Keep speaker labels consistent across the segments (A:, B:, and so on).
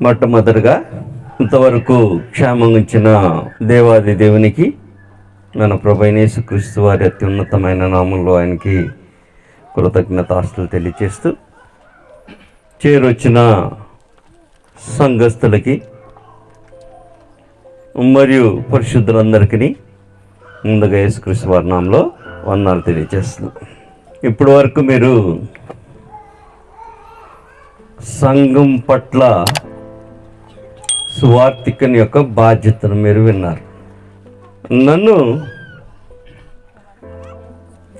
A: మొట్టమొదటిగా ఇంతవరకు క్షేమంగా ఉంచిన దేవాది దేవునికి, మన ప్రభువైన యేసుక్రీస్తు వారి అత్యున్నతమైన నామంలో ఆయనకి కృతజ్ఞతాస్తులు తెలియచేస్తూ, చేరొచ్చిన సంఘస్థులకి మరియు పరిశుద్ధులందరికీ ముందుగా యేసుక్రీస్తు వారి నామంలో వందనాలు తెలియజేస్తున్నాం. ఇప్పటి వరకు మీరు సంఘం పట్ల సువార్తికుని యొక్క బాధ్యతను మీరు విన్నారు. నన్ను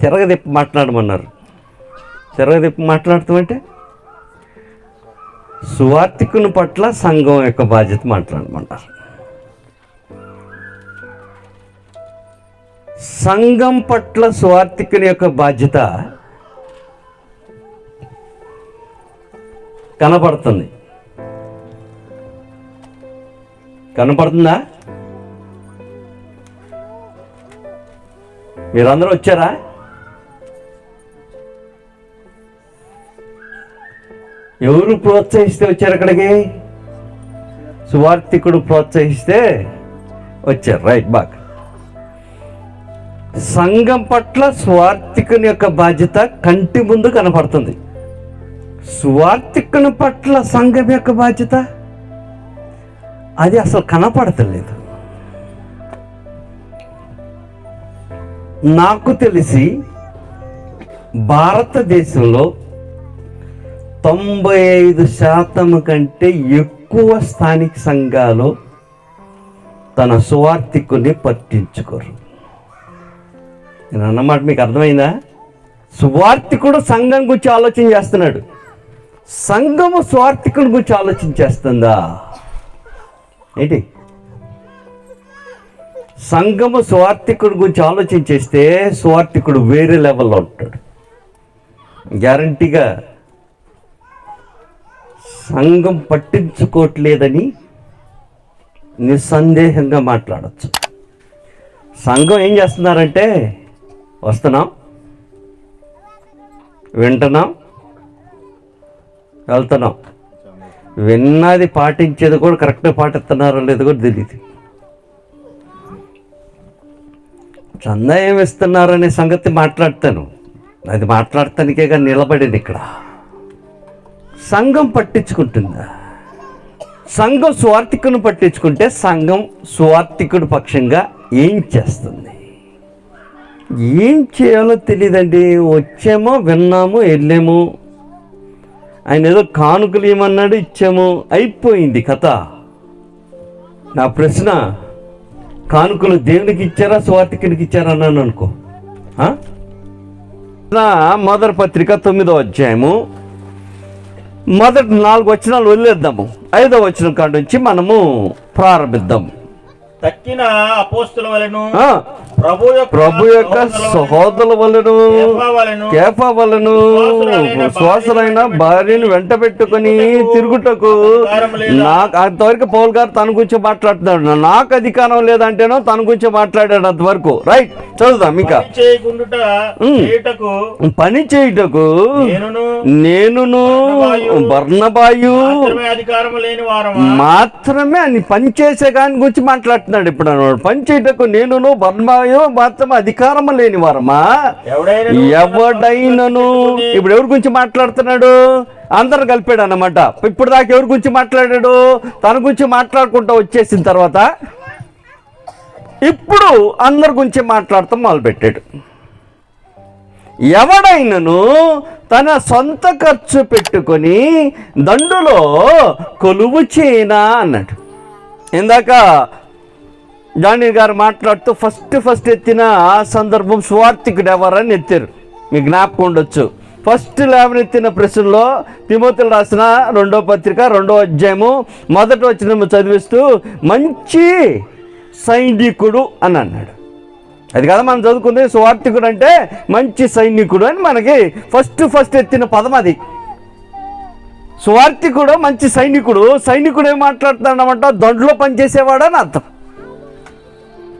A: తిరగదిప్పి మాట్లాడమన్నారు. తిరగదిప్పి మాట్లాడతామంటే సువార్తికుని పట్ల సంఘం యొక్క బాధ్యత మాట్లాడమన్నారు. సంఘం పట్ల సువార్తికుని యొక్క బాధ్యత కనపడుతుందా? మీరందరూ వచ్చారా? ఎవరు ప్రోత్సహిస్తే వచ్చారు అక్కడికి? సువార్తికుడు ప్రోత్సహిస్తే వచ్చారు. రైట్, బాగా. సంఘం పట్ల సువార్తికుని యొక్క బాధ్యత కంటి ముందు కనపడుతుంది. సువార్తికుని పట్ల సంఘం యొక్క బాధ్యత అది అసలు కనపడతలేదు. నాకు తెలిసి భారతదేశంలో 95% కంటే ఎక్కువ స్థానిక సంఘాలు తన సువార్తికుని పట్టించుకోరు. నేను అన్నమాట మీకు అర్థమైందా? సువార్తికుడు సంఘం గురించి ఆలోచన చేస్తున్నాడు, సంఘము సువార్తికుని గురించి ఆలోచన చేస్తుందా ఏంటి? సంఘము సువార్తికుడి గురించి ఆలోచన చేస్తే సువార్తికుడు వేరే లెవెల్లో ఉంటాడు. గ్యారంటీగా సంఘం పట్టించుకోవట్లేదని నిస్సందేహంగా మాట్లాడచ్చు. సంఘం ఏం చేస్తున్నారంటే, వస్తున్నాం, వింటున్నాం, వెళ్తున్నాం. విన్నది పాటించేది కూడా కరెక్ట్గా పాటిస్తున్నారో లేదో కూడా తెలియదు. చందా ఏమి ఇస్తున్నారనే సంగతి మాట్లాడతాను, అది మాట్లాడటానికేగా నిలబడింది ఇక్కడ. సంఘం పట్టించుకుంటుందా? సంఘం సువార్తికుని పట్టించుకుంటే సంఘం సువార్తికుడి పక్షంగా ఏం చేస్తుంది? ఏం చేయాలో తెలియదండి. వచ్చామో, విన్నాము, వెళ్ళాము. ఆయన ఏదో కానుకలు ఏమన్నాడు, ఇచ్చాము, అయిపోయింది కథ. నా ప్రశ్న, కానుకలు దేవునికి ఇచ్చారా సువార్తికునికి ఇచ్చారా అన్నాను అనుకో. మొదటి పత్రిక 9వ అధ్యాయము మొదటి 4 వచనాలు వదిలేద్దాము. 5వ వచనం కాడ నుంచి మనము ప్రారంభిద్దాం.
B: తక్కిన అపోస్తుల వలెను
A: ప్రభు యొక్క సహోదరుల వలెను కేఫా వలెను విశ్వాసులైన భార్యను వెంట పెట్టుకుని తిరుగుటకు నాకు అంతవరకు పౌల్ గారు తన గురించి మాట్లాడుతున్నాడు. నాకు అధికారం లేదంటేనో తన గురించి మాట్లాడాడు అంతవరకు. రైట్, చదువుదాం. ఇంకా పని చేయుటకు నేనును బర్నబాయు మాత్రమే అని పని చేసే దాని గురించి మాట్లాడుతున్నాడు. ఇప్పుడు అన్నాడు, పని చేయటకు నేనును బర్నబాయు మాత్రమే అధికారం లేని వారమా? ఎవడైనను. ఇప్పుడు ఎవరి గురించి మాట్లాడుతున్నాడు? అందరు కలిపాడు అన్నమాట. ఇప్పుడు దాకా ఎవరి గురించి మాట్లాడాడు? తన గురించి మాట్లాడుకుంటూ వచ్చేసిన తర్వాత ఇప్పుడు అందరి గురించి మాట్లాడటం మొదలుపెట్టాడు. ఎవడైనను తన సొంత ఖర్చు పెట్టుకొని దండులో కొలువు చేయనా అన్నాడు. ఇందాక జానీ గారు మాట్లాడుతూ ఫస్ట్ ఎత్తిన సందర్భం సువార్తికుడు ఎవరని ఎత్తారు. మీకు జ్ఞాపకం ఉండొచ్చు. ఫస్ట్ లేవనెత్తిన ప్రశ్నలో తిమోతికి రాసిన 2వ పత్రిక 2వ అధ్యాయము 1వ వచనం చదివిస్తూ మంచి సైనికుడు అని అన్నాడు. అది కదా మనం చదువుకుంది. సువార్తికుడు అంటే మంచి సైనికుడు అని మనకి ఫస్ట్ ఎత్తిన పదం అది. సువార్తికుడు మంచి సైనికుడు. సైనికుడు ఏం మాట్లాడుతున్నాడన్నమాట? దండులో పనిచేసేవాడని అర్థం.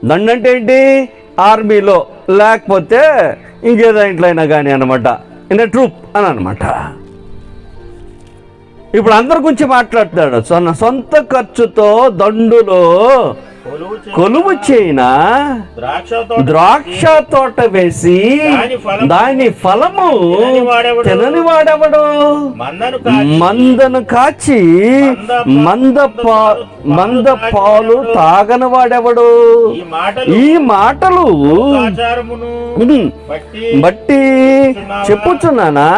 A: దండు అంటే ఏంటి? ఆర్మీలో లేకపోతే ఇంకేదో ఇంట్లో అయినా కానీ అనమాట. ఇన్ ట్రూప్ అని అనమాట. ఇప్పుడు అందరి గురించి మాట్లాడతాడు. సొంత ఖర్చుతో దండులో కొలువు చేయన ద్రాక్ష తోట వేసి దాని ఫలము తినని వాడెవడు? మందను కాచి మంద పాలు తాగని వాడెవడు? ఈ మాటలు బట్టి చెప్పుచున్నానా?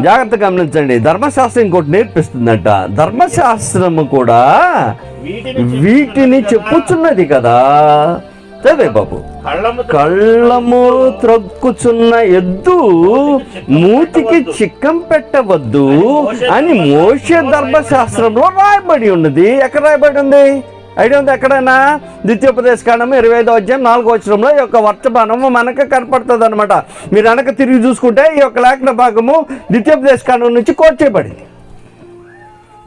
A: జాగ్రత్త గమనించండి. ధర్మశాస్త్రం ఇంకోటి నేర్పిస్తుందట. ధర్మశాస్త్రము కూడా వీటిని చెప్పుచున్నది కదా. చదివే బాబు. కళ్ళము త్రొక్కుచున్న ఎద్దు మూతికి చిక్కం పెట్టవద్దు అని మోషే ధర్మశాస్త్రంలో రాయబడి ఉన్నది. ఎక్కడ రాయబడి ఉంది? ఐడియా ఉంది ఎక్కడైనా? ద్వితీయోపదేశ కాండము 25వ అధ్యాయం 4వ వచనంలో ఈ యొక్క వర్తమానము మనకు కనపడుతుంది అనమాట. మీరు వెనక తిరిగి చూసుకుంటే ఈ యొక్క లేఖన భాగము ద్వితీయోపదేశ కాండం నుంచి కోట్ చేయబడింది.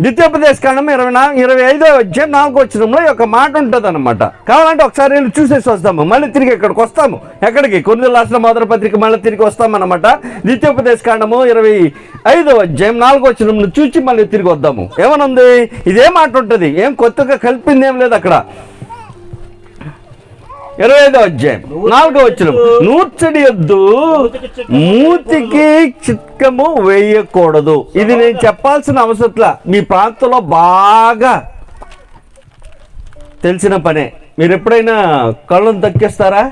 A: ద్వితీయోపదేశ కాండం 25వ అధ్యాయం 4వ వచనంలో ఈ యొక్క మాట ఉంటుంది అనమాట. కావాలంటే ఒకసారి వెళ్ళి చూసేసి వస్తాము. మళ్ళీ తిరిగి ఇక్కడికి వస్తాము. ఎక్కడికి? కొరింథీయులకు రాసిన మొదటి పత్రిక మళ్ళీ తిరిగి వస్తామన్నమాట. ద్వితీయోపదేశ కాండము 25వ అధ్యాయం 4వ వచనం చూచి మళ్ళీ తిరిగి వద్దాము. ఏమనుంది? ఇదే మాట ఉంటుంది. ఏం కొత్తగా కలిపింది ఏం లేదు అక్కడ. 25వ అధ్యాయం 4వ వచనం, నూర్చడి ఎద్దు మూతికి చిక్కము వేయకూడదు. ఇది నేను చెప్పాల్సిన అవసరంలా, మీ ప్రాంతంలో బాగా తెలిసిన పనే. మీరు ఎప్పుడైనా కళ్ళను తక్కేస్తారా?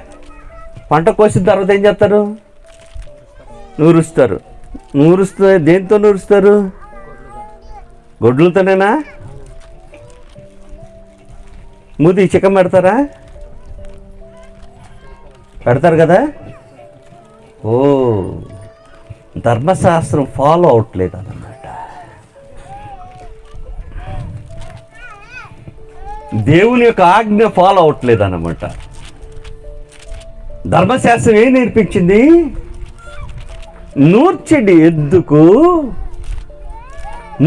A: పంట కోసిన తర్వాత ఏం చేస్తారు? నూరుస్తారు. దేంతో నూరుస్తారు? గొడ్లతోనేనా? మూతికి చిక్కం పెడతారా? పెడతారు కదా. ఓ, ధర్మశాస్త్రం ఫాలో అవట్లేదు అన్నమాట. దేవుని యొక్క ఆజ్ఞ ఫాలో అవట్లేదు అన్నమాట. ధర్మశాస్త్రం ఏం నేర్పించింది? నూర్చెడి ఎద్దుకు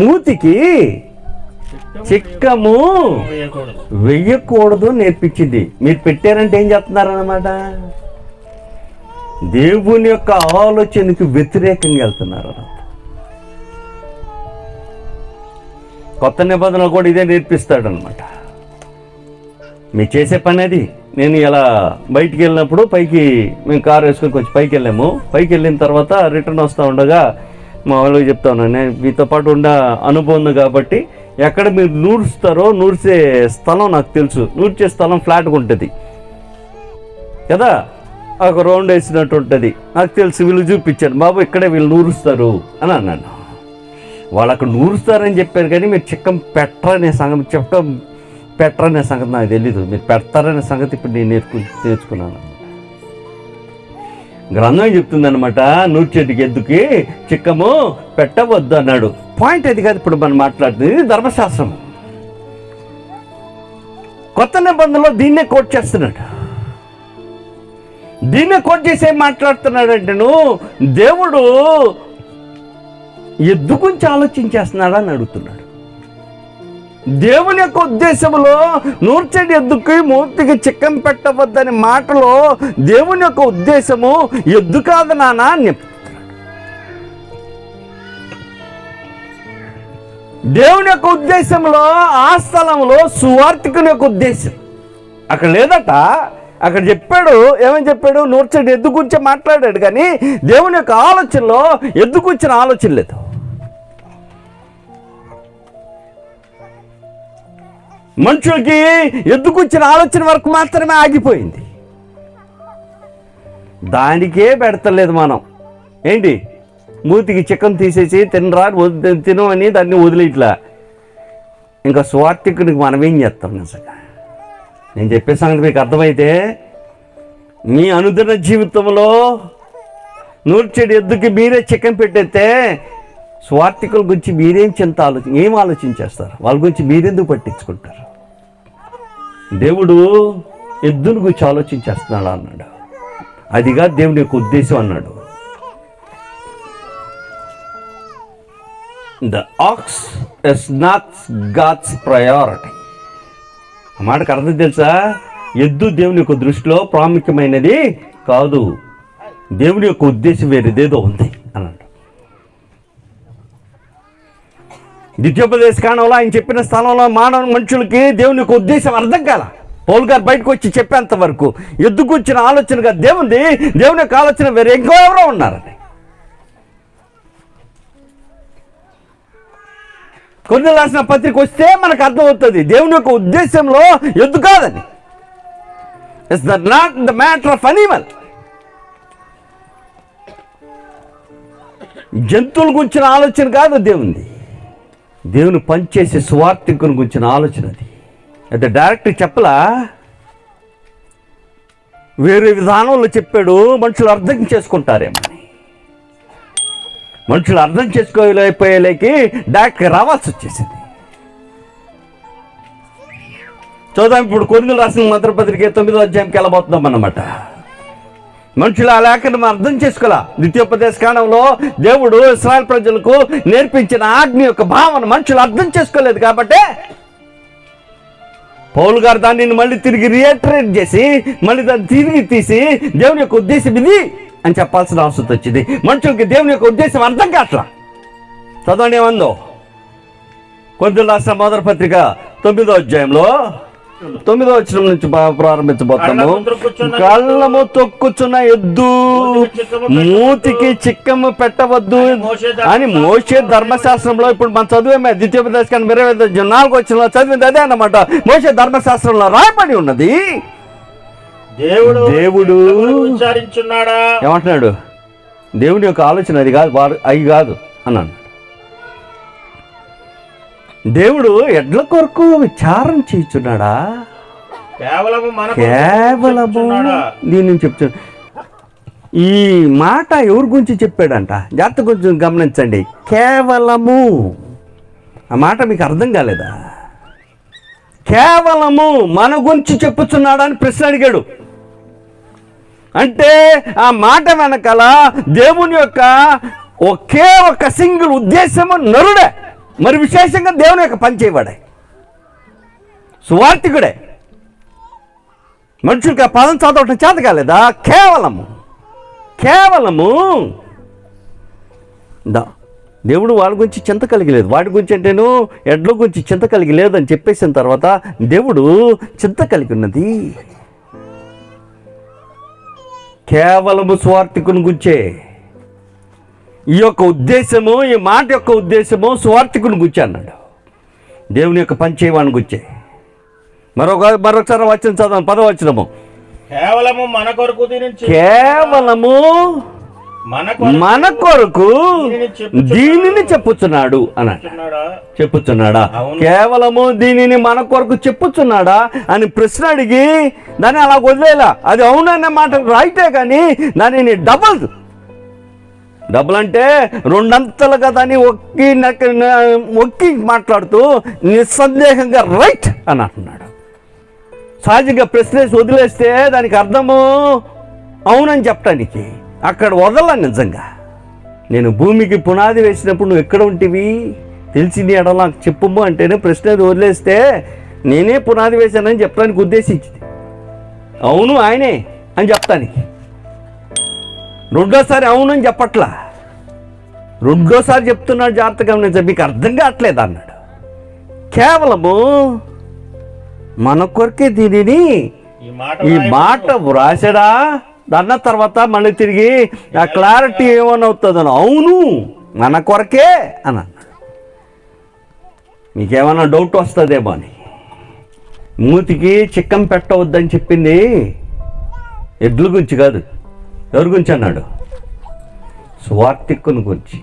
A: మూతికి చిక్కము వెయ్యకూడదు నేర్పించింది. మీరు పెట్టారంటే ఏం చెప్తున్నారన్నమాట? దేవుని యొక్క ఆలోచనకి వ్యతిరేకంగా వెళ్తున్నారు. కొత్త నిబంధనలు కూడా ఇదే నేర్పిస్తాడు అనమాట. మీరు చేసే పని అది. నేను ఇలా బయటికి వెళ్ళినప్పుడు పైకి మేము కారు వేసుకొని కొంచెం పైకి వెళ్ళాము. పైకి వెళ్ళిన తర్వాత రిటర్న్ వస్తూ ఉండగా మా వాళ్ళకి చెప్తా ఉన్నాను, నేను మీతో పాటు ఉండ అనుభవం ఉంది కాబట్టి ఎక్కడ మీరు నూర్చే స్థలం నాకు తెలుసు. నూర్చే స్థలం ఫ్లాట్గా ఉంటుంది కదా, ఒక రౌండ్ వేసినట్టు ఉంటుంది నాకు తెలుసు. వీళ్ళు చూపించారు, బాబు ఇక్కడే వీళ్ళు నూరుస్తారు అని అన్నాను. వాళ్ళు అక్కడ నూరుస్తారని చెప్పారు కానీ మీరు చిక్కం పెట్టరనే సంగతి నాకు తెలీదు. మీరు పెడతారనే సంగతి ఇప్పుడు నేను నేర్చుకున్నాను. గ్రంథం చెప్తుందనమాట, నూర్చెడికి ఎద్దుకి చిక్కము పెట్టవద్దు అన్నాడు. పాయింట్ అది కాదు ఇప్పుడు మనం మాట్లాడుతుంది. ఇది ధర్మశాస్త్రం. కొత్త నిబంధనలో దీన్నే కోట్ చేస్తున్నాడు. దీన్నే కోట్ చేసి ఏం మాట్లాడుతున్నాడంటే, దేవుడు ఎద్దు గురించి ఆలోచించేస్తున్నాడా అని అడుగుతున్నాడు. దేవుని యొక్క ఉద్దేశంలో నూర్చెడి ఎద్దుకి మూతికి చిక్కం పెట్టవద్దని మాటలో దేవుని యొక్క ఉద్దేశము ఎద్దు కాదు నానా అని చెప్తున్నాడు. దేవుని యొక్క ఉద్దేశంలో ఆ స్థలంలో సువార్తికుని యొక్క ఉద్దేశం అక్కడ లేదట. అక్కడ చెప్పాడు, ఏమని చెప్పాడు? నూర్చెడి ఎద్దు గురించి మాట్లాడాడు కానీ దేవుని యొక్క ఆలోచనలో ఎద్దు గురించిన ఆలోచన లేదు. మనుషులకి ఎద్దుకొచ్చిన ఆలోచన వరకు మాత్రమే ఆగిపోయింది. దానికే పెడతలేదు మనం. ఏంటి? మూతికి చికెన్ తీసేసి తిను అని దాన్ని వదిలేట్లా. ఇంకా స్వార్థికుడికి మనం ఏం చేస్తాం? నిజంగా నేను చెప్పే సంగతి మీకు అర్థమైతే మీ అనుదిన జీవితంలో నూర్చెడి ఎద్దుకి మీరే చికెన్ పెట్టేస్తే స్వార్థికుల గురించి మీరేం ఏం ఆలోచించేస్తారు? వాళ్ళ గురించి మీరెందుకు పట్టించుకుంటారు? దేవుడు ఎద్దుని గురించి ఆలోచించేస్తున్నాడు అన్నాడు. అదిగా దేవుని యొక్క ఉద్దేశం అన్నాడు. The ox is not God's priority. ఆ మాటకు అర్థం తెలుసా? ఎద్దు దేవుని యొక్క దృష్టిలో ప్రాముఖ్యమైనది కాదు. దేవుని యొక్క ఉద్దేశం వేరేదేదో ఉంది అన్నాడు. ద్వితీయోపదేశ కాండంలో ఆయన చెప్పిన స్థలంలో మానవ మనుషులకి దేవుని యొక్క ఉద్దేశం అర్థం కాల. పౌలు గారు బయటకు వచ్చి చెప్పేంత వరకు ఎద్దుకు వచ్చిన ఆలోచనగా దేవుని యొక్క ఆలోచన వేరే ఇంకో ఎవరో ఉన్నారని. కొరింథీయులకు రాసిన పత్రిక వస్తే మనకు అర్థమవుతుంది దేవుని యొక్క ఉద్దేశంలో ఎద్దు కాదని. It's not the matter of animal. జంతువుల గురించిన ఆలోచన కాదు దేవుని. దేవుని పనిచేసే సువార్థికుని గురించిన ఆలోచన అది. అయితే డైరెక్ట్ చెప్పలా, వేరే విధానంలో చెప్పాడు. మనుషులు అర్థం చేసుకుంటారేమని. మనుషులు అర్థం చేసుకోలేకపోయేలేకి డైరెక్ట్గా రావాల్సి వచ్చేసింది. చూద్దాం ఇప్పుడు కొరింథీయులకు రాసిన మొదటి పత్రిక 9వ అధ్యాయంకి వెళ్ళబోతున్నాం అన్నమాట. మనుషులు ఆ లేఖను అర్థం చేసుకోలే. ద్వితీయోపదేశ కాండంలో దేవుడు ఇశ్రాయేలు ప్రజలకు నేర్పించిన ఆజ్ఞ యొక్క భావన మనుషులు అర్థం చేసుకోలేదు. కాబట్టి పౌలు గారు దానిని మళ్ళీ తిరిగి రియేటరేట్ చేసి మళ్ళీ దాన్ని తిరిగి తీసి దేవుని యొక్క ఉద్దేశం ఇది అని చెప్పాల్సిన అవసరం వచ్చింది. మనుషులకి దేవుని యొక్క ఉద్దేశం అర్థం కావట్లా. చదవండి ఏమందో. కొరింథీయులకు రాసిన మొదటి పత్రిక 9వ అధ్యాయంలో 9వ వచనం నుంచి ప్రారంభించబోతాము. కళ్ళము తొక్కుచున్న ఎద్దు మూతికి చిక్కము పెట్టవద్దు అని మోషే ధర్మశాస్త్రంలో, ఇప్పుడు మనం చదివేమే ద్వితీయోపదేశ కాండం 24వ వచనంలో చదివింది అదే అన్నమాట. మోషే ధర్మశాస్త్రంలో రాయబడి ఉన్నది. దేవుడు
B: విచారించున్నాడా
A: ఏమంటున్నాడు? దేవుని యొక్క ఆలోచన అది కాదు, అవి కాదు అన్నాడు. దేవుడు ఎడ్ల కొరకు విచారం చేయుచున్నాడా? కేవలము దీన్ని చెప్తున్నాడు. ఈ మాట ఎవరి గురించి చెప్పాడంట? జాగ్రత్త కొంచెం గమనించండి. కేవలము ఆ మాట మీకు అర్థం కాలేదా? కేవలము మన గురించి చెప్పుచున్నాడా అని ప్రశ్న అడిగాడు. అంటే ఆ మాట వెనకాల దేవుని యొక్క ఒకే ఒక సింగిల్ ఉద్దేశము నరుడే. మరి విశేషంగా దేవుని యొక్క పని చేయవాడే, సువార్థికుడే. మనుషులకి ఆ పదం చదవటం చేత కాలేదా? కేవలము దేవుడు వాళ్ళ గురించి చింత కలిగలేదు. వాటి గురించి అంటేను ఎడ్ల గురించి చింత కలిగి లేదని చెప్పేసిన తర్వాత దేవుడు చింత కలిగి ఉన్నది కేవలము సువార్థికుని గురించే. ఈ యొక్క ఉద్దేశము, ఈ మాట యొక్క ఉద్దేశము సువార్థికుని గురించి అన్నాడు. దేవుని యొక్క పని చేయవాని గురించే. మరొకసారి వచ్చిన చదవం 10వ వచనము.
B: కేవలము మన కొరకు
A: మన కొరకు దీనిని చెప్పుచున్నాడు అన్నాడు. చెప్పుచున్నాడా? కేవలము దీనిని మన కొరకు చెప్పుచున్నాడా అని ప్రశ్న అడిగి దాన్ని అలా వదిలేలా. అది అవునన్న మాట రైటే, కానీ దానిని డబుల్ అంటే రెండంతలుగా దాన్ని ఒక్కి మాట్లాడుతూ నిస్సందేహంగా రైట్ అని అంటున్నాడు. సహజంగా ప్రశ్న వదిలేస్తే దానికి అర్థము అవునని చెప్పడానికి. అక్కడ వదలా. నిజంగా నేను భూమికి పునాది వేసినప్పుడు నువ్వు ఎక్కడ ఉంటివి తెలిసింది ఎడల నాకు చెప్పుము అంటేనే ప్రశ్న వదిలేస్తే నేనే పునాది వేశానని చెప్పడానికి ఉద్దేశించింది. అవును ఆయనే అని చెప్తానికి. రెండోసారి అవునని చెప్పట్లా, రెండోసారి చెప్తున్నాడు. జాగ్రత్తగా గమనించండి, మీకు అర్థం కావట్లేదు అన్నాడు. కేవలము మన కొరకే దీనిని ఈ మాట వ్రాసాడా అన్న తర్వాత మళ్ళీ తిరిగి ఆ క్లారిటీ ఏమనవుతుందని అవును మన కొరకే అని అన్నాడు. మీకేమన్నా డౌట్ వస్తుందేమో అని. మూతికి చిక్కం పెట్టవద్దని చెప్పింది ఎడ్ల గురించి కాదు. ఎవరి గురించి అన్నాడు? సువార్థికుని గురించి.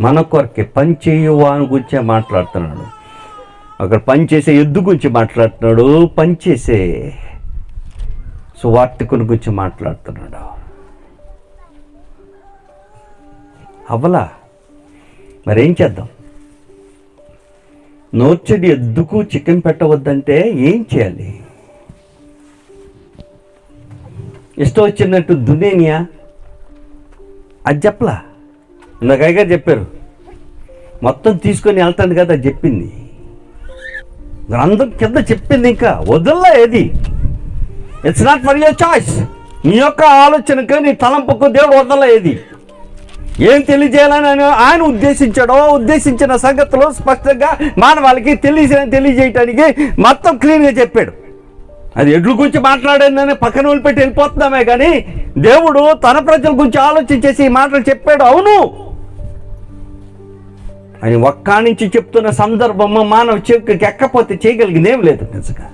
A: మన కొరకే పని చేయువాని గురించే మాట్లాడుతున్నాడు. అక్కడ పనిచేసే ఎద్దు గురించి మాట్లాడుతున్నాడు, పనిచేసే సువార్థికుని గురించి మాట్లాడుతున్నాడు. అవ్వలా మరేం చేద్దాం? నోర్చెడి ఎద్దుకు చికెన్ పెట్టవద్దంటే ఏం చేయాలి? ఇష్టం వచ్చినట్టు దున్నేనియా? అది చెప్పలా. ఇందాక అయ్యగారు చెప్పారు, మొత్తం తీసుకొని వెళ్తాను కదా అది చెప్పింది. గ్రంథం కింద చెప్పింది, ఇంకా వదల్లా ఏది. It's not for your choice. నీ యొక్క ఆలోచనకు నీ తలంపుకు దేవుడు వదల్లా ఏది. ఏం తెలియజేయాలని ఆయన ఉద్దేశించిన సంగతులు స్పష్టంగా మానవాళికి తెలియజేయటానికి మొత్తం క్లీన్గా చెప్పాడు. అది ఎడ్ల గురించి మాట్లాడానని పక్కన వదిలిపెట్టి వెళ్ళిపోతున్నామే కానీ దేవుడు తన ప్రజల గురించి ఆలోచించేసి ఈ మాటలు చెప్పాడు. అవును, ఆయన ఒక్క నుంచి చెప్తున్న సందర్భము మానవ చెవికి ఎక్కపోతే చేయగలిగిందేం లేదు. నిజంగా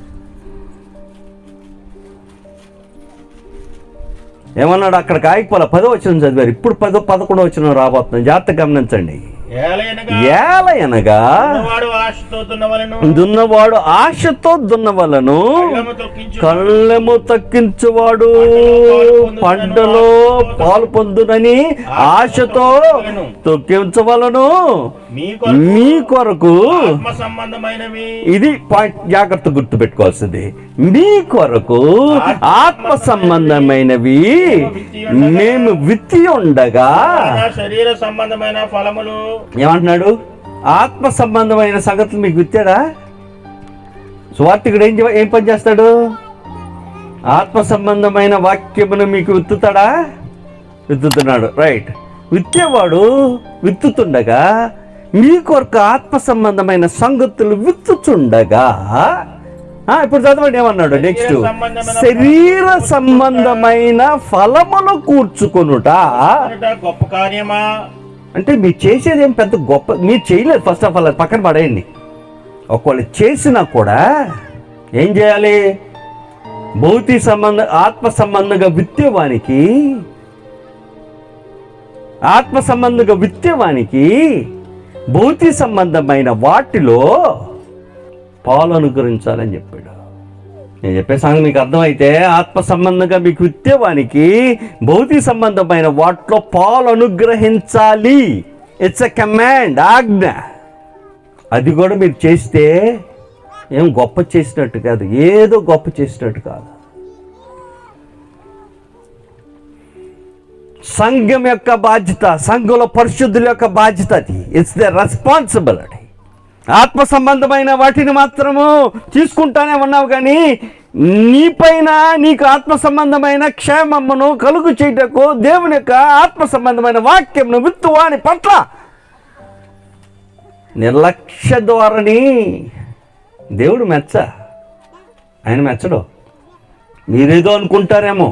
A: ఏమన్నాడు అక్కడికి ఆగిపోలే. 10వ వచనం చదివారు, ఇప్పుడు 11వ వచనం రాబోతున్నాం, జాగ్రత్తగా గమనించండి. ఏలయనగా దున్నవాడు ఆశతో దున్నవలను, కళ్ళెము తక్కించువాడు పంటలో పాలు పొందునని ఆశతో తొక్కించవలను. మీ కొరకు ఇది పాయింట్, జాగ్రత్త గుర్తు పెట్టుకోవాల్సింది. మీ కొరకు ఆత్మ సంబంధమైనవి మేము విత్తి ఉండగా,
B: శరీర సంబంధమైన ఫలములు
A: ఏమంటున్నాడు? ఆత్మ సంబంధమైన సంగతులు మీకు విత్తాడా? సువార్తికుడు ఏం పని చేస్తాడు? ఆత్మ సంబంధమైన వాక్యమును మీకు విత్తుతాడా? విత్తుతున్నాడు. రైట్. విత్తేవాడు విత్తుతుండగా మీ కొరకు ఆత్మ సంబంధమైన సంగతులు విత్తుచుండగా, ఇప్పుడు చదవండి ఏమన్నాడు నెక్స్ట్. శరీర సంబంధమైన ఫలములు కూర్చుకొనుట
B: గొప్ప కార్యమా?
A: అంటే మీరు చేసేది ఏం పెద్ద గొప్ప మీరు చేయలేదు. ఫస్ట్ ఆఫ్ ఆల్ అది పక్కన పడేయండి. ఒకవేళ చేసినా కూడా ఏం చేయాలి? ఆత్మ సంబంధంగా విత్తేవానికి భౌతిక సంబంధమైన వాటిలో పాలు అనుగ్రహించాలని చెప్పాడు. నేను చెప్పే సంగతి మీకు అర్థమైతే, ఆత్మ సంబంధంగా మీకు విత్తేవానికి భౌతిక సంబంధమైన వాటిలో పాలు అనుగ్రహించాలి. ఇట్స్ ఎ కమాండ్, ఆజ్ఞ. అది కూడా మీరు చేస్తే ఏం గొప్ప చేసినట్టు కాదు, ఏదో గొప్ప చేసినట్టు కాదు. సంఘం యొక్క బాధ్యత, సంఘంలో పరిశుద్ధుల యొక్క బాధ్యత అది. It's the responsibility. ఆత్మ సంబంధమైన వాటిని మాత్రము తీసుకుంటానే ఉన్నావు కానీ నీపైన నీకు ఆత్మ సంబంధమైన క్షేమమును కలుగు చేయటకు దేవుని యొక్క ఆత్మ సంబంధమైన వాక్యమును విత్తువాని పట్ల నిర్లక్ష్య ధోరణి దేవుడు ఆయన మెచ్చడు. మీరేదో అనుకుంటారేమో.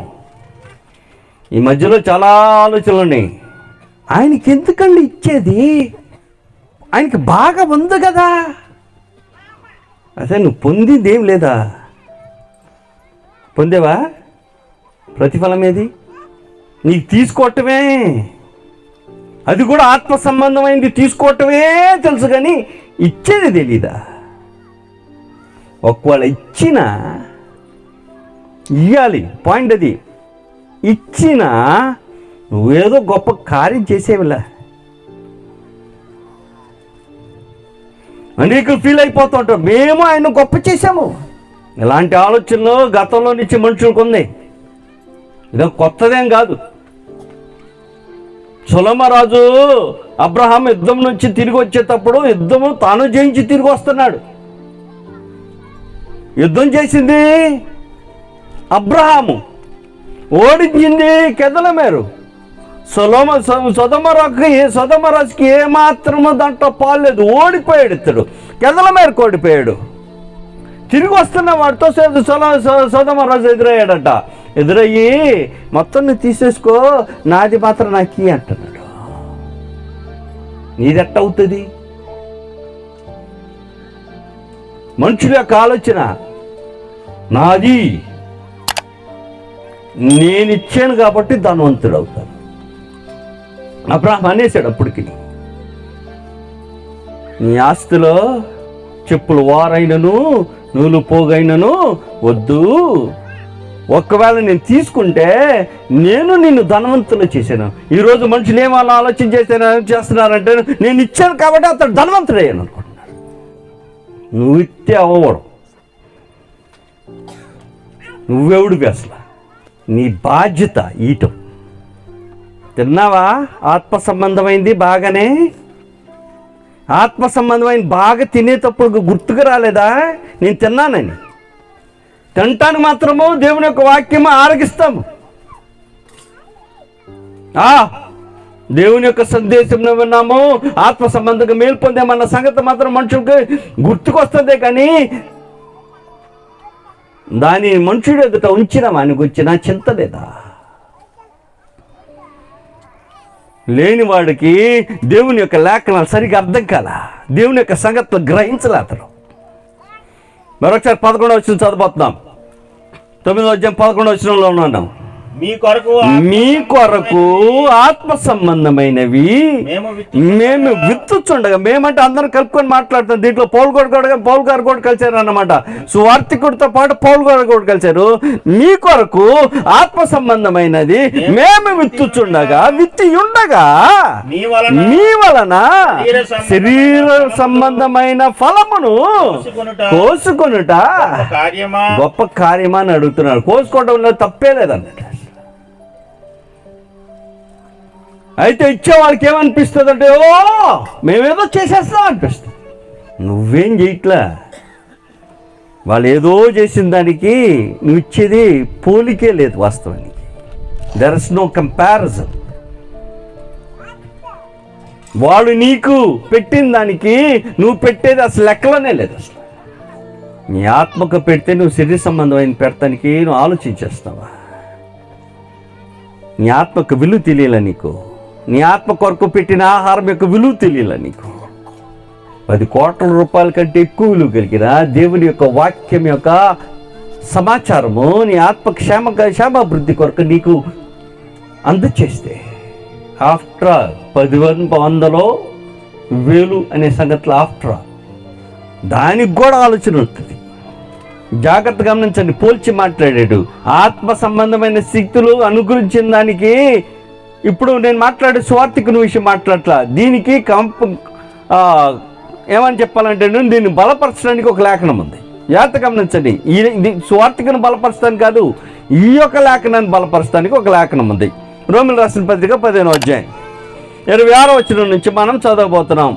A: ఈ మధ్యలో చాలా ఆలోచనలు ఉన్నాయి. ఆయనకి ఎందుకండి ఇచ్చేది? ఆయనకి బాగా ఉంది కదా. అసలు నువ్వు పొందింది ఏం లేదా? పొందేవా? ప్రతిఫలం ఏది? నీకు తీసుకోవటమే. అది కూడా ఆత్మ సంబంధమైనది తీసుకోవటమే తెలుసు కానీ ఇచ్చేది తెలీదా? ఒకవేళ ఇచ్చినా ఇయ్యాలి. పాయింట్ అది. ఇచ్చినా నువ్వేదో గొప్ప కార్యం చేసేవిలా. అనేకులు ఫీల్ అయిపోతూ ఉంటారు, మేము ఆయన గొప్ప చేశాము. ఇలాంటి ఆలోచనలు గతంలో నుంచి మనుషులకు ఉంది. ఇదో కొత్తదేం కాదు. సొలొమోను అబ్రహాం యుద్ధం నుంచి తిరిగి వచ్చేటప్పుడు యుద్ధము తాను జయించి తిరిగి వస్తున్నాడు. యుద్ధం చేసింది అబ్రహాము, ఓడించింది కెదలమేరు. సొదొమరాజుకి ఏమాత్రము దాంట్లో పాలేదు, ఓడిపోయాడు. ఇతడు కెదలమేరకు ఓడిపోయాడు. తిరిగి వస్తున్న వాడితో సొదొమరాజు ఎదురయ్యాడట. ఎదురయ్యి మొత్తం నువ్వు తీసేసుకో, నాది మాత్రం నాకు అంటున్నాడు. నీదెట్ట అవుతుంది? మనుషుల యొక్క ఆలోచన నాది, నేనిచ్చాను కాబట్టి ధనవంతుడు అవుతాను. అబ్రహాం అనేసాడు అప్పటికి, నీ ఆస్తిలో చెప్పులు వారైనను నూలు పోగైనను వద్దు. ఒకవేళ నేను తీసుకుంటే నేను నిన్ను ధనవంతులు చేశాను. ఈరోజు మనుషులు ఏమన్నా ఆలోచన చేస్తున్నారంటే నేను ఇచ్చాను కాబట్టి అతడు ధనవంతుడయ్యాను అనుకుంటున్నాడు. నువ్వు ఇస్తే అవ్వడు. నువ్వెవడివి అసలు? నీ బాధ్యత ఈటం. తిన్నావా? ఆత్మ సంబంధమైంది బాగానే. ఆత్మ సంబంధమైన బాగా తినేటప్పుడు గుర్తుకు రాలేదా నేను తిన్నానని? తినటానికి మాత్రము దేవుని యొక్క వాక్యము ఆరగిస్తాము. దేవుని యొక్క సందేశం విన్నాము, ఆత్మ సంబంధంగా మేలు పొందామన్న సంగతి మాత్రం మనుషులకి గుర్తుకొస్తుందే కానీ దాని మనుషుడు ఎదుట ఉంచినామా అని గురించిన చింత లేదా? లేనివాడికి దేవుని యొక్క లేఖనాలు సరిగా అర్థం కాల, దేవుని యొక్క సంగతులు గ్రహించలే అతను. మరొకసారి 11వ వచనం చదవబోతున్నాం. 9వ అధ్యాయం 11వ వచనంలో ఉన్నాను. మీ కొరకు ఆత్మ సంబంధమైనవి మేము విత్తుచుండగా, మేమంటే అందరం కలుపుకొని మాట్లాడుతాం. దీంట్లో పౌలు గారు కూడా కలిశారు అన్నమాట. సువార్తికుడితో పాటు పౌలు గారు కూడా కలిశారు. మీ కొరకు ఆత్మ సంబంధమైనది మేము విత్తుచుండగా, విత్తి ఉండగా మీ వలన శరీర సంబంధమైన ఫలమును కోసుకొనుట గొప్ప కార్యమా అని అడుగుతున్నారు. కోసుకోవడంలో తప్పే లేదన్నట్టు. అయితే ఇచ్చే వాళ్ళకి ఏమనిపిస్తుంది అంటే, ఓ మేమేదో చేసేస్తాం అనిపిస్తుంది. నువ్వేం చేయట్లా, వాళ్ళు ఏదో చేసిన దానికి నువ్వు ఇచ్చేది పోలికే లేదు వాస్తవానికి. There is no comparison. వాళ్ళు నీకు పెట్టిన దానికి నువ్వు పెట్టేది అసలు లెక్కలోనే లేదు. అసలు నీ ఆత్మకు పెడితే నువ్వు శరీర సంబంధమైన పెడతానికి నువ్వు ఆలోచించేస్తావా? నీ ఆత్మకు విలువ తెలియాల నీకు. నీ ఆత్మ కొరకు పెట్టిన ఆహారం యొక్క విలువ తెలియాల నీకు. 10 కోట్ల రూపాయల కంటే ఎక్కువ విలువ కలిగిన దేవుని యొక్క వాక్యం యొక్క సమాచారము నీ ఆత్మ క్షేమాభివృద్ధి కొరకు నీకు అందచేస్తే, ఆఫ్టర్ ఆల్ 10,100 1000 అనే సంగతిలో ఆఫ్టర్ ఆల్ దానికి కూడా ఆలోచన ఉంటుంది. జాగ్రత్తగా గమనించండి. పోల్చి మాట్లాడాడు. ఆత్మ సంబంధమైన శక్తులు అనుగ్రహించిన దానికి ఇప్పుడు నేను మాట్లాడే స్వార్థికుని విషయం మాట్లాడట్లా. దీనికి ఏమని చెప్పాలంటే, దీన్ని బలపరచడానికి ఒక లేఖనం ఉంది. జాగ్రత్త గమనించండి. ఇది స్వార్థికుని బలపరచడానికి కాదు, ఈ యొక్క లేఖనాన్ని బలపరచడానికి ఒక లేఖనం ఉంది. రోమిల రాసిన పత్రిక 15వ అధ్యాయం 26వ వచనం నుంచి మనం చదవబోతున్నాం.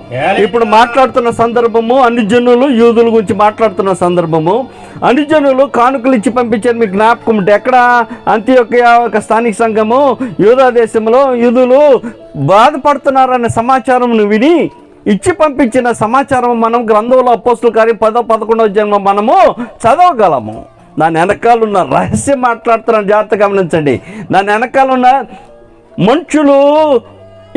A: ఇప్పుడు మాట్లాడుతున్న సందర్భము అన్ని జనులు యూదుల గురించి మాట్లాడుతున్న సందర్భము. అన్ని జనులు కానుకలు ఇచ్చి పంపించారు. మీకు జ్ఞాపకం ఉంటే ఎక్కడ? అంతియొక్కయ యొక్క స్థానిక సంఘము యూదా దేశంలో యూదులు బాధపడుతున్నారనే సమాచారం విని ఇచ్చి పంపించిన సమాచారం మనం గ్రంథంలో అపోస్తుల కార్యం 10-11వ అధ్యాయంలో మనము చదవగలము. దాని వెనకాలన్న రహస్యం మాట్లాడుతున్నాను. జాగ్రత్తగా గమనించండి. దాని వెనకాలన్న మనుషులు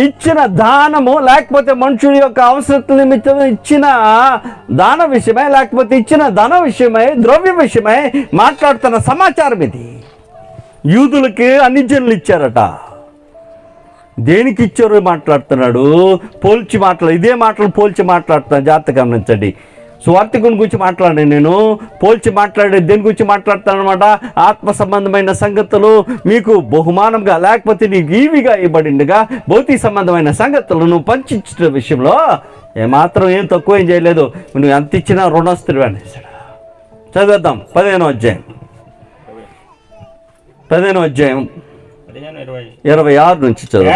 A: ఇచ్చిన దానము, లేకపోతే మనుషుల యొక్క అవసరతల నిమిత్తం ఇచ్చిన దాన విషయమై, లేకపోతే ఇచ్చిన ధన విషయమై, ద్రవ్య విషయమై మాట్లాడుతున్న సమాచారం ఇది. యూదులకి అన్ని జనులు ఇచ్చారట. దేనికి ఇచ్చారో మాట్లాడుతున్నాడు. ఇదే మాటలు పోల్చి మాట్లాడుతున్నాను. జాగ్రత్తగా గమనించండి. స్వార్థికుని గురించి మాట్లాడే నేను పోల్చి మాట్లాడే దేని గురించి మాట్లాడతాను అనమాట. ఆత్మ సంబంధమైన సంగతులు మీకు బహుమానంగా, లేకపోతే నీకు ఈవిగా ఇవ్వబడిందిగా భౌతిక సంబంధమైన సంగతులను పంచించిన విషయంలో ఏం తక్కువ ఏం చేయలేదు. నువ్వు ఎంత ఇచ్చినా రుణస్తుడు అనేసాడు. చదివేద్దాం. 15వ అధ్యాయం 26 నుంచి చదువు.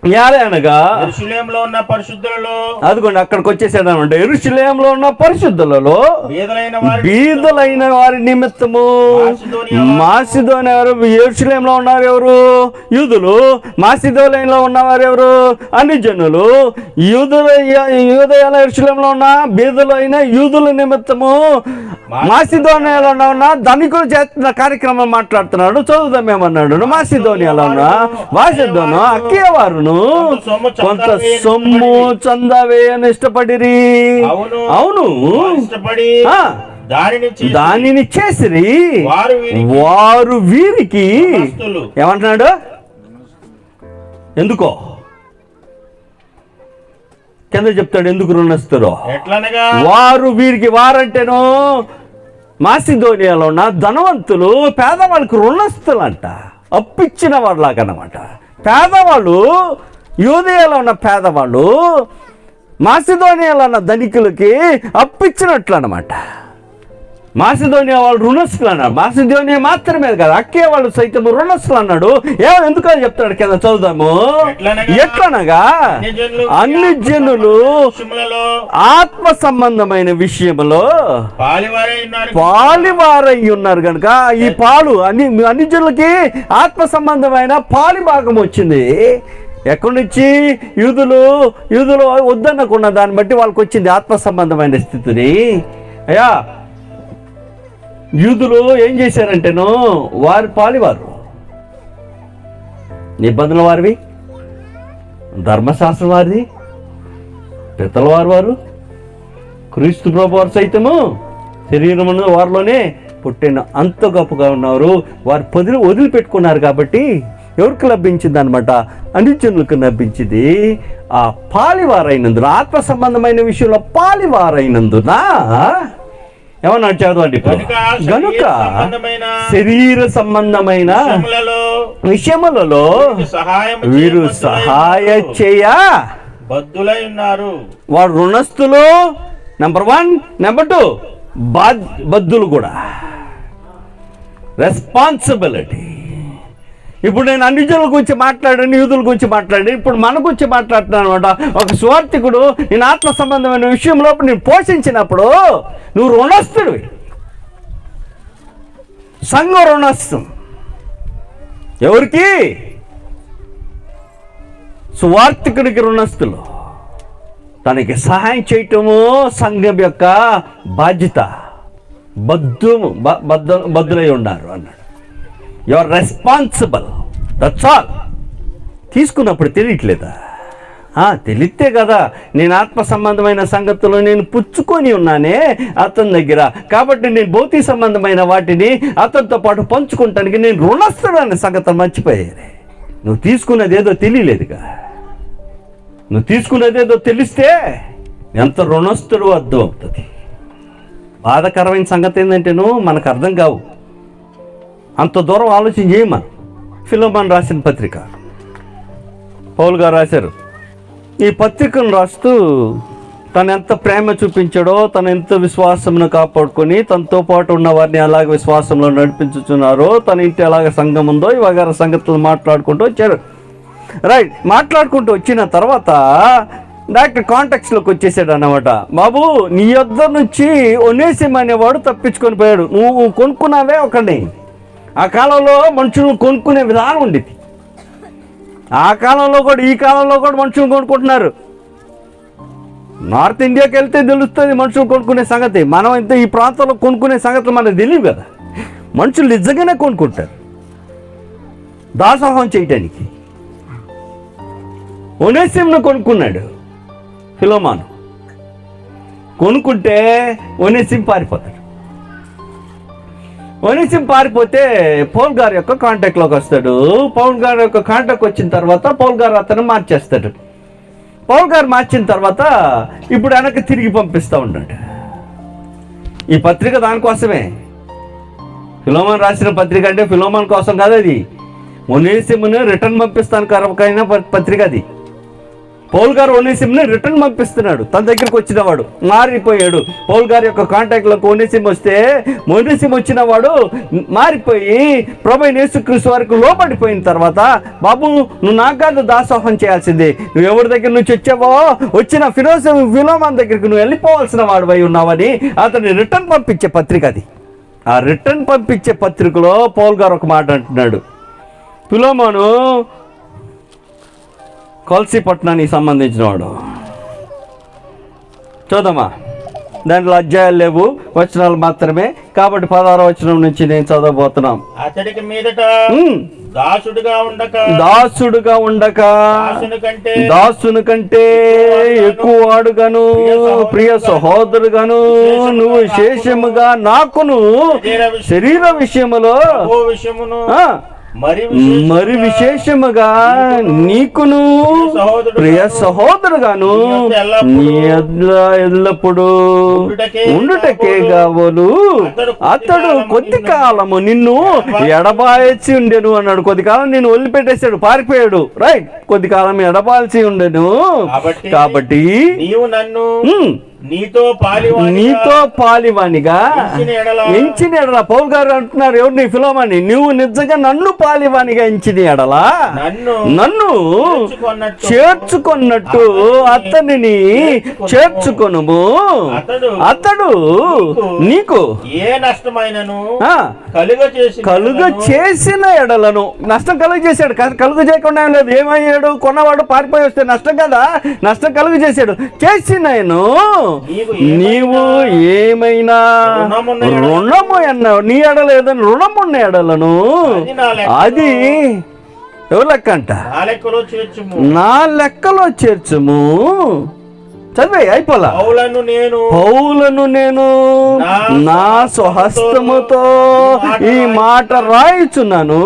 B: యెరూషలేములో ఉన్న పరిశుద్ధులలో,
A: అదిగోండి అక్కడికి వచ్చేసాడు అనమాట. యెరూషలేములో ఉన్న పరిశుద్ధులలో బీదలైన వారి నిమిత్తము మాసిదోనియ వారు. యెరూషలేములో ఉన్నారు ఎవరు? యూదులు. మాసిదోనియలో ఉన్నవారు ఎవరు? అన్ని జనులు. యూదయాల యెరూషలేములో ఉన్న బీదలైన యూదుల నిమిత్తము మాసిదోనియాలో ఉన్న ధనికులు చేస్తున్న కార్యక్రమం మాట్లాడుతున్నాడు. చదువుదాం ఏమన్నాడు. మాసిదోనియాలో ఉన్న వాసిదోను అక్కయ్య వారును కొంత సొమ్ము చందావే అని ఇష్టపడిరి. అవును, దానిని చేసిరి. వారు వీరికి ఏమంటున్నాడు? ఎందుకో కింద చెప్తాడు ఎందుకు రుణస్తురో. వారు వీరికి, వారంటేనో మాసిదోనియాలో ఉన్న ధనవంతులు పేదవాళ్ళకు రుణస్తులు అంట. అప్పిచ్చిన వాళ్ళలాగనమాట. పేదవాళ్ళు, యూదయలో ఉన్న పేదవాళ్ళు మాసిదోనియాలో ఉన్న ధనికులకి అప్పిచ్చినట్లు అనమాట. మాసిదోనియా వాళ్ళు రుణస్తులు అన్నాడు. మాసిదోనియా మాత్రమే కాదు, అక్కే వాళ్ళు సైతం రుణస్తులు అన్నాడు. ఎందుకో చెప్తాడు కింద చదువుదాము. ఎట్లనగా అన్ని జనులు ఆత్మ సంబంధమైన విషయంలో పాలివారై ఉన్నారు కనుక ఈ పాలు అన్ని జనులకి ఆత్మ సంబంధమైన పాలి భాగం వచ్చింది. ఎక్కడి నుంచి యూదులు వద్దన్నకున్న దాన్ని బట్టి వాళ్ళకి వచ్చింది ఆత్మ సంబంధమైన స్థితిని. అయ్యా యూదులు ఏం చేశారంటేను వారి పాలివారు, నిబంధనల వారివి, ధర్మశాస్త్రం వారిది, పితల వారు క్రీస్తు ప్రభు వారు సైతము శరీరమును వారిలోనే పుట్టిన అంత గొప్పగా ఉన్నారు. వారు పొదిలి వదిలిపెట్టుకున్నారు కాబట్టి ఎవరికి లభించింది అనమాట? అనుజనులకు లభించింది. ఆ పాలివారైనందున, ఆత్మ సంబంధమైన విషయంలో పాలివారైనందున ఏమన్నా చదవండి. గనుక శరీర సంబంధమైన విషయములలో వీరు సహాయ చేయ
B: బద్ధులై ఉన్నారు.
A: వాడు రుణస్థులు నెంబర్ 1, నెంబర్ 2 బద్ధులు కూడా. రెస్పాన్సిబిలిటీ. ఇప్పుడు నేను అన్ని జనుల గురించి మాట్లాడాను, యూదుల గురించి మాట్లాడాను, ఇప్పుడు మన గురించి మాట్లాడుతున్నాను అనమాట. ఒక సువార్థికుడు నేను ఆత్మ సంబంధమైన విషయంలో నేను పోషించినప్పుడు నువ్వు రుణస్థుడివి. సంఘం రుణస్థం ఎవరికి? సువార్థికుడికి రుణస్థులు. తనకి సహాయం చేయటము సంఘం యొక్క బాధ్యత. బద్దులై ఉన్నారు అన్నాడు. You are responsible, that's all. తీసుకున్నప్పుడు తెలియట్లేదా? తెలిస్తే కదా నేను ఆత్మ సంబంధమైన సంగతులు నేను పుచ్చుకొని ఉన్నానే అతని దగ్గర, కాబట్టి నేను భౌతిక సంబంధమైన వాటిని అతనితో పాటు పంచుకుంటానికి నేను రుణస్థుడు అనే సంగతులు మర్చిపోయాను. నువ్వు తీసుకున్నది ఏదో తెలియలేదుగా. నువ్వు తీసుకున్నది ఏదో తెలిస్తే ఎంత రుణస్థుడు అర్థం అవుతుంది. బాధాకరమైన సంగతి ఏంటంటేను మనకు అర్థం కావు. అంత దూరం ఆలోచన చేయమని ఫిలోమోను రాసిన పత్రిక పౌలు గారు రాశారు. ఈ పత్రికను రాస్తూ తను ఎంత ప్రేమ చూపించాడో, తను ఎంత విశ్వాసమును కాపాడుకొని తనతో పాటు ఉన్న వారిని ఎలాగ విశ్వాసంలో నడిపించుచున్నారో, తన ఇంటి ఎలాగ సంఘం ఉందో ఇవగార సంగతులు మాట్లాడుకుంటూ వచ్చారు. రైట్. మాట్లాడుకుంటూ వచ్చిన తర్వాత డాక్టర్ కాంటాక్ట్స్లోకి వచ్చేసాడు అన్నమాట. బాబు, నీ యొద్ద నుంచి ఒనేసిం అనేవాడు తప్పించుకొని పోయాడు. నువ్వు కొనుక్కున్నావే ఒకడిని. ఆ కాలంలో మనుషులను కొనుక్కునే విధానం ఉండేది. ఆ కాలంలో కూడా ఈ కాలంలో కూడా మనుషులు కొనుక్కుంటున్నారు. నార్త్ ఇండియాకి వెళ్తే తెలుస్తుంది మనుషులు కొనుక్కునే సంగతి. మనం అయితే ఈ ప్రాంతంలో కొనుక్కునే సంగతులు మనకు తెలియదు కదా. మనుషులు నిజంగానే కొనుక్కుంటారు దాసోహం చేయటానికి. ఒనేసింను కొనుక్కున్నాడు ఫిలోమోను. కొనుక్కుంటే ఒనేసిం పారిపోతాడు. ఒనేసిం పారిపోతే పౌలు గారి యొక్క కాంటాక్ట్లోకి వస్తాడు. పౌలు గారి యొక్క కాంటాక్ట్ వచ్చిన తర్వాత పౌలు గారు అతను మార్చేస్తాడు. పౌలు గారు మార్చిన తర్వాత ఇప్పుడు వెనక్కి తిరిగి పంపిస్తూ ఉన్నాడు. ఈ పత్రిక దానికోసమే. ఫిలోమోను రాసిన పత్రిక అంటే ఫిలోమోను కోసం కాదు, అది ఒనేసిమును రిటర్న్ పంపిస్తాను కరవకైన పత్రిక అది. పౌలు గారు ఒనేసిముని రిటర్న్ పంపిస్తున్నాడు. తన దగ్గరికి వచ్చినవాడు మారిపోయాడు. పౌలు గారి యొక్క కాంటాక్ట్లోకి ఒనేసిం వస్తే ఒనేసిం వచ్చిన వాడు మారిపోయి ప్రభువైన యేసుక్రీస్తు వారికి లోబడిపోయిన తర్వాత, బాబు నువ్వు నాకు కాదు దాసోహం చేయాల్సిందే, నువ్వు ఎవరి దగ్గర నుంచి వచ్చావో వచ్చిన ఫిలోమోను దగ్గరికి నువ్వు వెళ్ళిపోవాల్సిన వాడు అయి ఉన్నావని అతన్ని రిటర్న్ పంపించే పత్రిక అది. ఆ రిటర్న్ పంపించే పత్రికలో పౌలు గారు ఒక మాట అంటున్నాడు. ఫిలోమోను కొల్సీ పట్టణానికి సంబంధించిన వాడు. చూద్దామా, దాంట్లో అధ్యాయాలు లేవు, వచనాలు మాత్రమే. కాబట్టి 16వ వచనం నుంచి నేను చదవబోతున్నాం.
B: అతడికి మీదట దాసుడుగా ఉండక దాసుని కంటే ఎక్కువ వాడుగాను ప్రియ సహోదరుగాను నువ్వు విశేషముగా నాకును శరీర విషయములో మరి విశేషముగా నీకును ప్రియ సహోదరుగాను నీ ఎల్లప్పుడు ఉండుటకే కావలు. అతడు కొద్ది కాలము నిన్ను ఎడబాల్చి ఉండెను అన్నాడు. కొద్ది కాలం నేను వదిలిపెట్టేశాడు, పారిపోయాడు. రైట్. కొద్ది కాలం ఎడబాల్చి ఉండెను. కాబట్టి
C: నీతో
B: పాలివానిగా ఎంచిన ఎడల పౌలు గారు అంటున్నారు, ఎవరిని ఫిలోమని, నువ్వు నిజంగా నన్ను పాలివానిగా ఎంచిన ఎడలా నన్ను చేర్చుకున్నట్టు అతనిని చేర్చుకొనుము. అతడు నీకు
C: ఏ నష్టమైనను
B: కలుగ చేసిన ఎడలను, నష్టం కలుగ చేశాడు, కలుగ చేయకుండా ఏం లేదు. ఏమయ్యాడు? కొన్నవాడు పారిపోయి వస్తే నష్టం కదా, నష్టం కలుగ చేశాడు. చేసినాను నీవు ఏమైనా రుణము అన్నావు, నీ ఎడల ఏదైనా రుణమున్న ఎడలను అది ఎవరు లెక్క అంట? నా లెక్కలో చేర్చుము. చదివే అయిపోలా. పౌలను నేను నా స్వహస్తముతో ఈ మాట రాయిచున్నాను,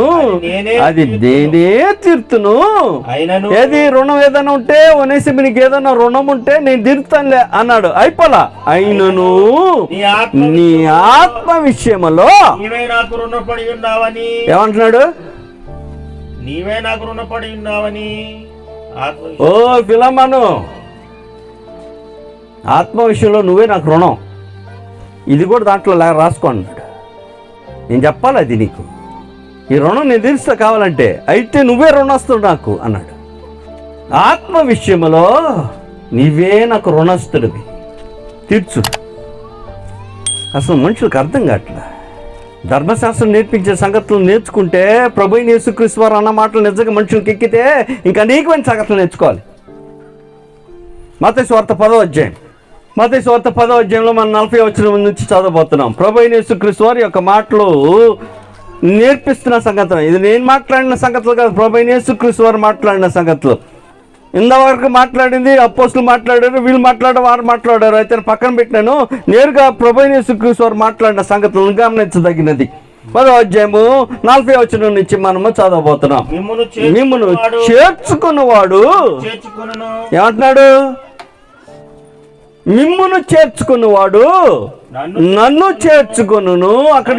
B: అది నేనే తీర్తును. ఏది రుణం ఏదైనా ఉంటే ఒనేసిమునికి ఏదైనా రుణం ఉంటే నేను తీర్తానులే అన్నాడు. అయిపోలా. అయినను నీ ఆత్మ విషయములో ఏమంటున్నాడు?
C: నీవే నాకు రుణపడి ఉన్నావని.
B: ఓ ఫిలమను, ఆత్మ విషయంలో నువ్వే నాకు రుణం. ఇది కూడా దాంట్లో రాసుకో అన్నాడు. నేను చెప్పాలి అది నీకు, ఈ రుణం నేను తీరుస్తా కావాలంటే, అయితే నువ్వే రుణస్తుడు నాకు అన్నాడు. ఆత్మ విషయంలో నీవే నాకు రుణస్తుడివి, తీర్చు. అసలు మనుషులకు అర్థం కావట్లా. ధర్మశాస్త్రం నేర్పించే సంగతులు నేర్చుకుంటే, ప్రభువైన యేసుక్రీస్తు వారు అన్న మాటలు నిజంగా మనుషులకు ఎక్కితే ఇంకా అనేకమైన సంగతులు నేర్చుకోవాలి. మత్తయి సువార్త 10వ అధ్యాయం, మత్తయి సువార్త 10వ అధ్యాయంలో మనం 40వ వచనం నుంచి చదవబోతున్నాం. ప్రభువైన యేసుక్రీస్తు వారి యొక్క మాటలు నేర్పిస్తున్న సంగతులు. ఇది నేను మాట్లాడిన సంగతులు కాదు, ప్రభువైన యేసుక్రీస్తు వారు మాట్లాడిన సంగతులు. ఇంతవరకు మాట్లాడింది అపోస్తులు మాట్లాడారు, వీళ్ళు మాట్లాడారు, వారు మాట్లాడారు. అయితే పక్కన పెట్టినాను. నేరుగా ప్రభువైన యేసుక్రీస్తు వారు మాట్లాడిన సంగతులను గమనించదగినది. 10వ అధ్యాయము 40వ వచనం నుంచి మనము చదవబోతున్నాం. మిమ్మును చేర్చుకున్నవాడు ఏమంటున్నాడు? మిమ్మును చేర్చుకున్నవాడు నన్ను చేర్చుకొనును. అక్కడ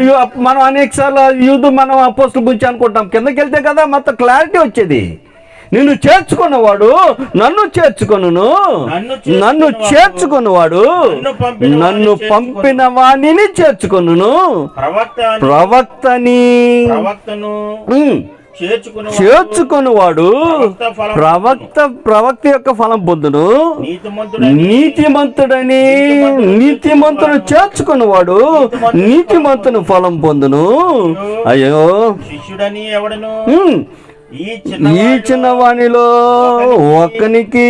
B: మనం అనేక సార్లు యూదు మనం అపోస్తుల గురించి అనుకుంటాం. కిందకి వెళ్తే కదా మొత్తం క్లారిటీ వచ్చేది. నిన్ను చేర్చుకున్నవాడు నన్ను చేర్చుకొనును, నన్ను చేర్చుకున్నవాడు నన్ను పంపిన వాణిని చేర్చుకొనును. ప్రవక్తను చేర్చుకున్నవాడు ప్రవక్త యొక్క ఫలం పొందును. నీతిమంతుడు చేర్చుకున్నవాడు నీతిమంతుని ఫలం పొందును. అయ్యో, ఈ చిన్నవాణిలో ఒకనికి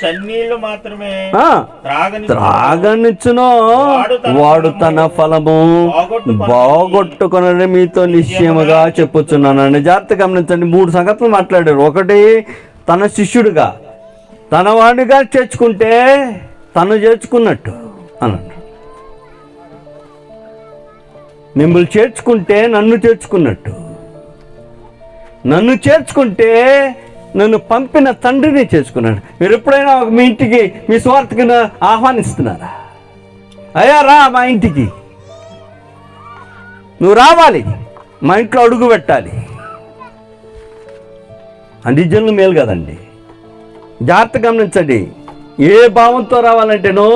C: చన్నీళ్లు మాత్రమే
B: త్రాగనిచ్చును, వాడు తన ఫలము బాగొట్టుకునని మీతో నిశ్చయముగా చెప్పుచున్నానండి. జాగ్రత్త గమనించండి. 3 సంగతులు మాట్లాడారు. ఒకటి, తన శిష్యుడిగా తన వాడిగా చేర్చుకుంటే తను చేర్చుకున్నట్టు అన్నాడు. మిమ్మల్ని చేర్చుకుంటే నన్ను చేర్చుకున్నట్టు. నన్ను చేర్చుకుంటే నన్ను పంపిన తండ్రిని చేసుకున్నాడు. మీరు ఎప్పుడైనా మీ ఇంటికి మీ స్వార్థకి ఆహ్వానిస్తున్నారా? అయ్యా రా మా ఇంటికి, నువ్వు రావాలి, మా ఇంట్లో అడుగు పెట్టాలి. అన్ని జనులు మేలు కదండి. జాగ్రత్త గమనించండి. ఏ భావంతో రావాలంటేనో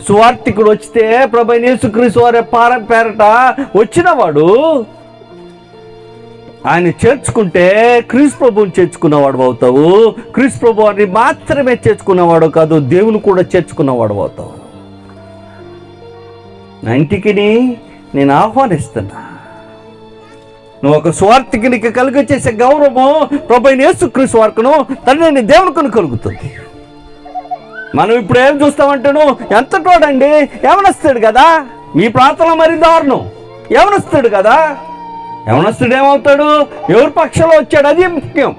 B: సువార్థికుడు వచ్చితే ప్రభువైన యేసుక్రీస్తు వారి పేరట వచ్చినవాడు ఆయన చేర్చుకుంటే క్రీస్తు ప్రభువుని చేర్చుకున్నవాడు అవుతావు. క్రీస్తు ప్రభు వారిని మాత్రమే చేర్చుకున్నవాడు కాదు, దేవుని కూడా చేర్చుకున్నవాడు అవుతావు. నా ఇంటికి నేను ఆహ్వానిస్తున్నా. నువ్వు ఒక స్వార్థికునికి కలుగ చేసే గౌరవము ప్రభువైన యేసుక్రీస్తు వారికును తండ్రి దేవునికును కలుగుతుంది. మనం ఇప్పుడు ఏం చూస్తామంటేను, ఎంత తోడండి యవనస్తుడు కదా, మీ ప్రాంతంలో మరి దారుణం. యవనస్తుడు కదా, యవనస్తుడు ఏమవుతాడు? ఎవరి పక్షంలో వచ్చాడు అది ముఖ్యం.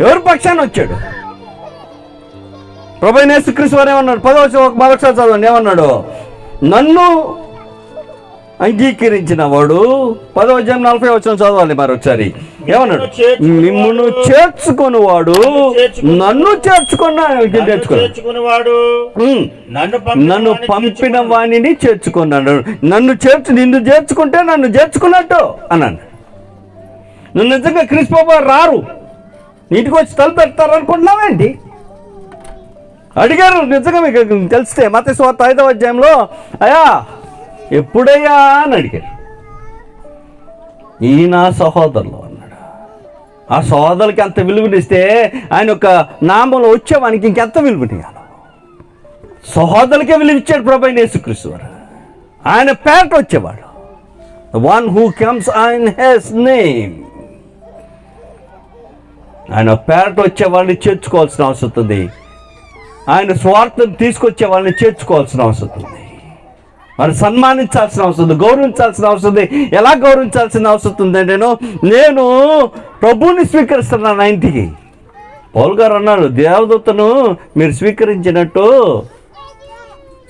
B: ఎవరి పక్షాన్ని వచ్చాడు? ప్రభువైన యేసుక్రీస్తు వారు ఏమన్నాడు? 10వ వచనం మొదటిసారి చదవండి. ఏమన్నాడు? నన్ను అంగీకరించిన వాడు. 10వ అధ్యాయం 40వ వచనం చదవాలి మరొకసారి. ఏమన్నాడు? మిమ్మును చేర్చుకున్నవాడు నన్ను చేర్చుకున్నాడు, నన్ను పంపిన వాణిని చేర్చుకున్నాడు. నిన్ను చేర్చుకుంటే నన్ను చేర్చుకున్నట్టు అన్నాడు. నువ్వు నిజంగా క్రీస్తు ప్రభువు రారు, నీటికి వచ్చి తలుపు పెడతారు అనుకుంటున్నావేంటి?
A: అడిగారు. నిజంగా మీకు తెలిస్తే మత్తయి సువార్త 5వ అధ్యాయంలో, అయ్యా ఎప్పుడయ్యా అని అడిగారు. ఈ నా సహోదరులు అన్నాడు. ఆ సహోదరులకి అంత విలువనిస్తే ఆయన యొక్క నామంలో వచ్చేవానికి ఇంకెంత విలువనియాలి? సహోదరులకే విలువిచ్చాడు ప్రభువైన యేసుక్రీస్తు వారు. ఆయన పేరట వచ్చేవాడు. The one who comes in his name. ఆయన పేరట వచ్చే వాళ్ళని చేర్చుకోవాల్సిన అవసరం ఉంది. ఆయన స్వార్థం తీసుకొచ్చే వాళ్ళని చేర్చుకోవాల్సిన అవసరం ఉంది. వారిని సన్మానించాల్సిన అవసరం ఉంది, గౌరవించాల్సిన అవసరం ఉంది. ఎలా గౌరవించాల్సిన అవసరం ఉందంటే, నేను ప్రభువుని స్వీకరిస్తున్నాను ఇంటికి. పౌలు గారు అన్నారు, దేవదూతను మీరు స్వీకరించినట్టు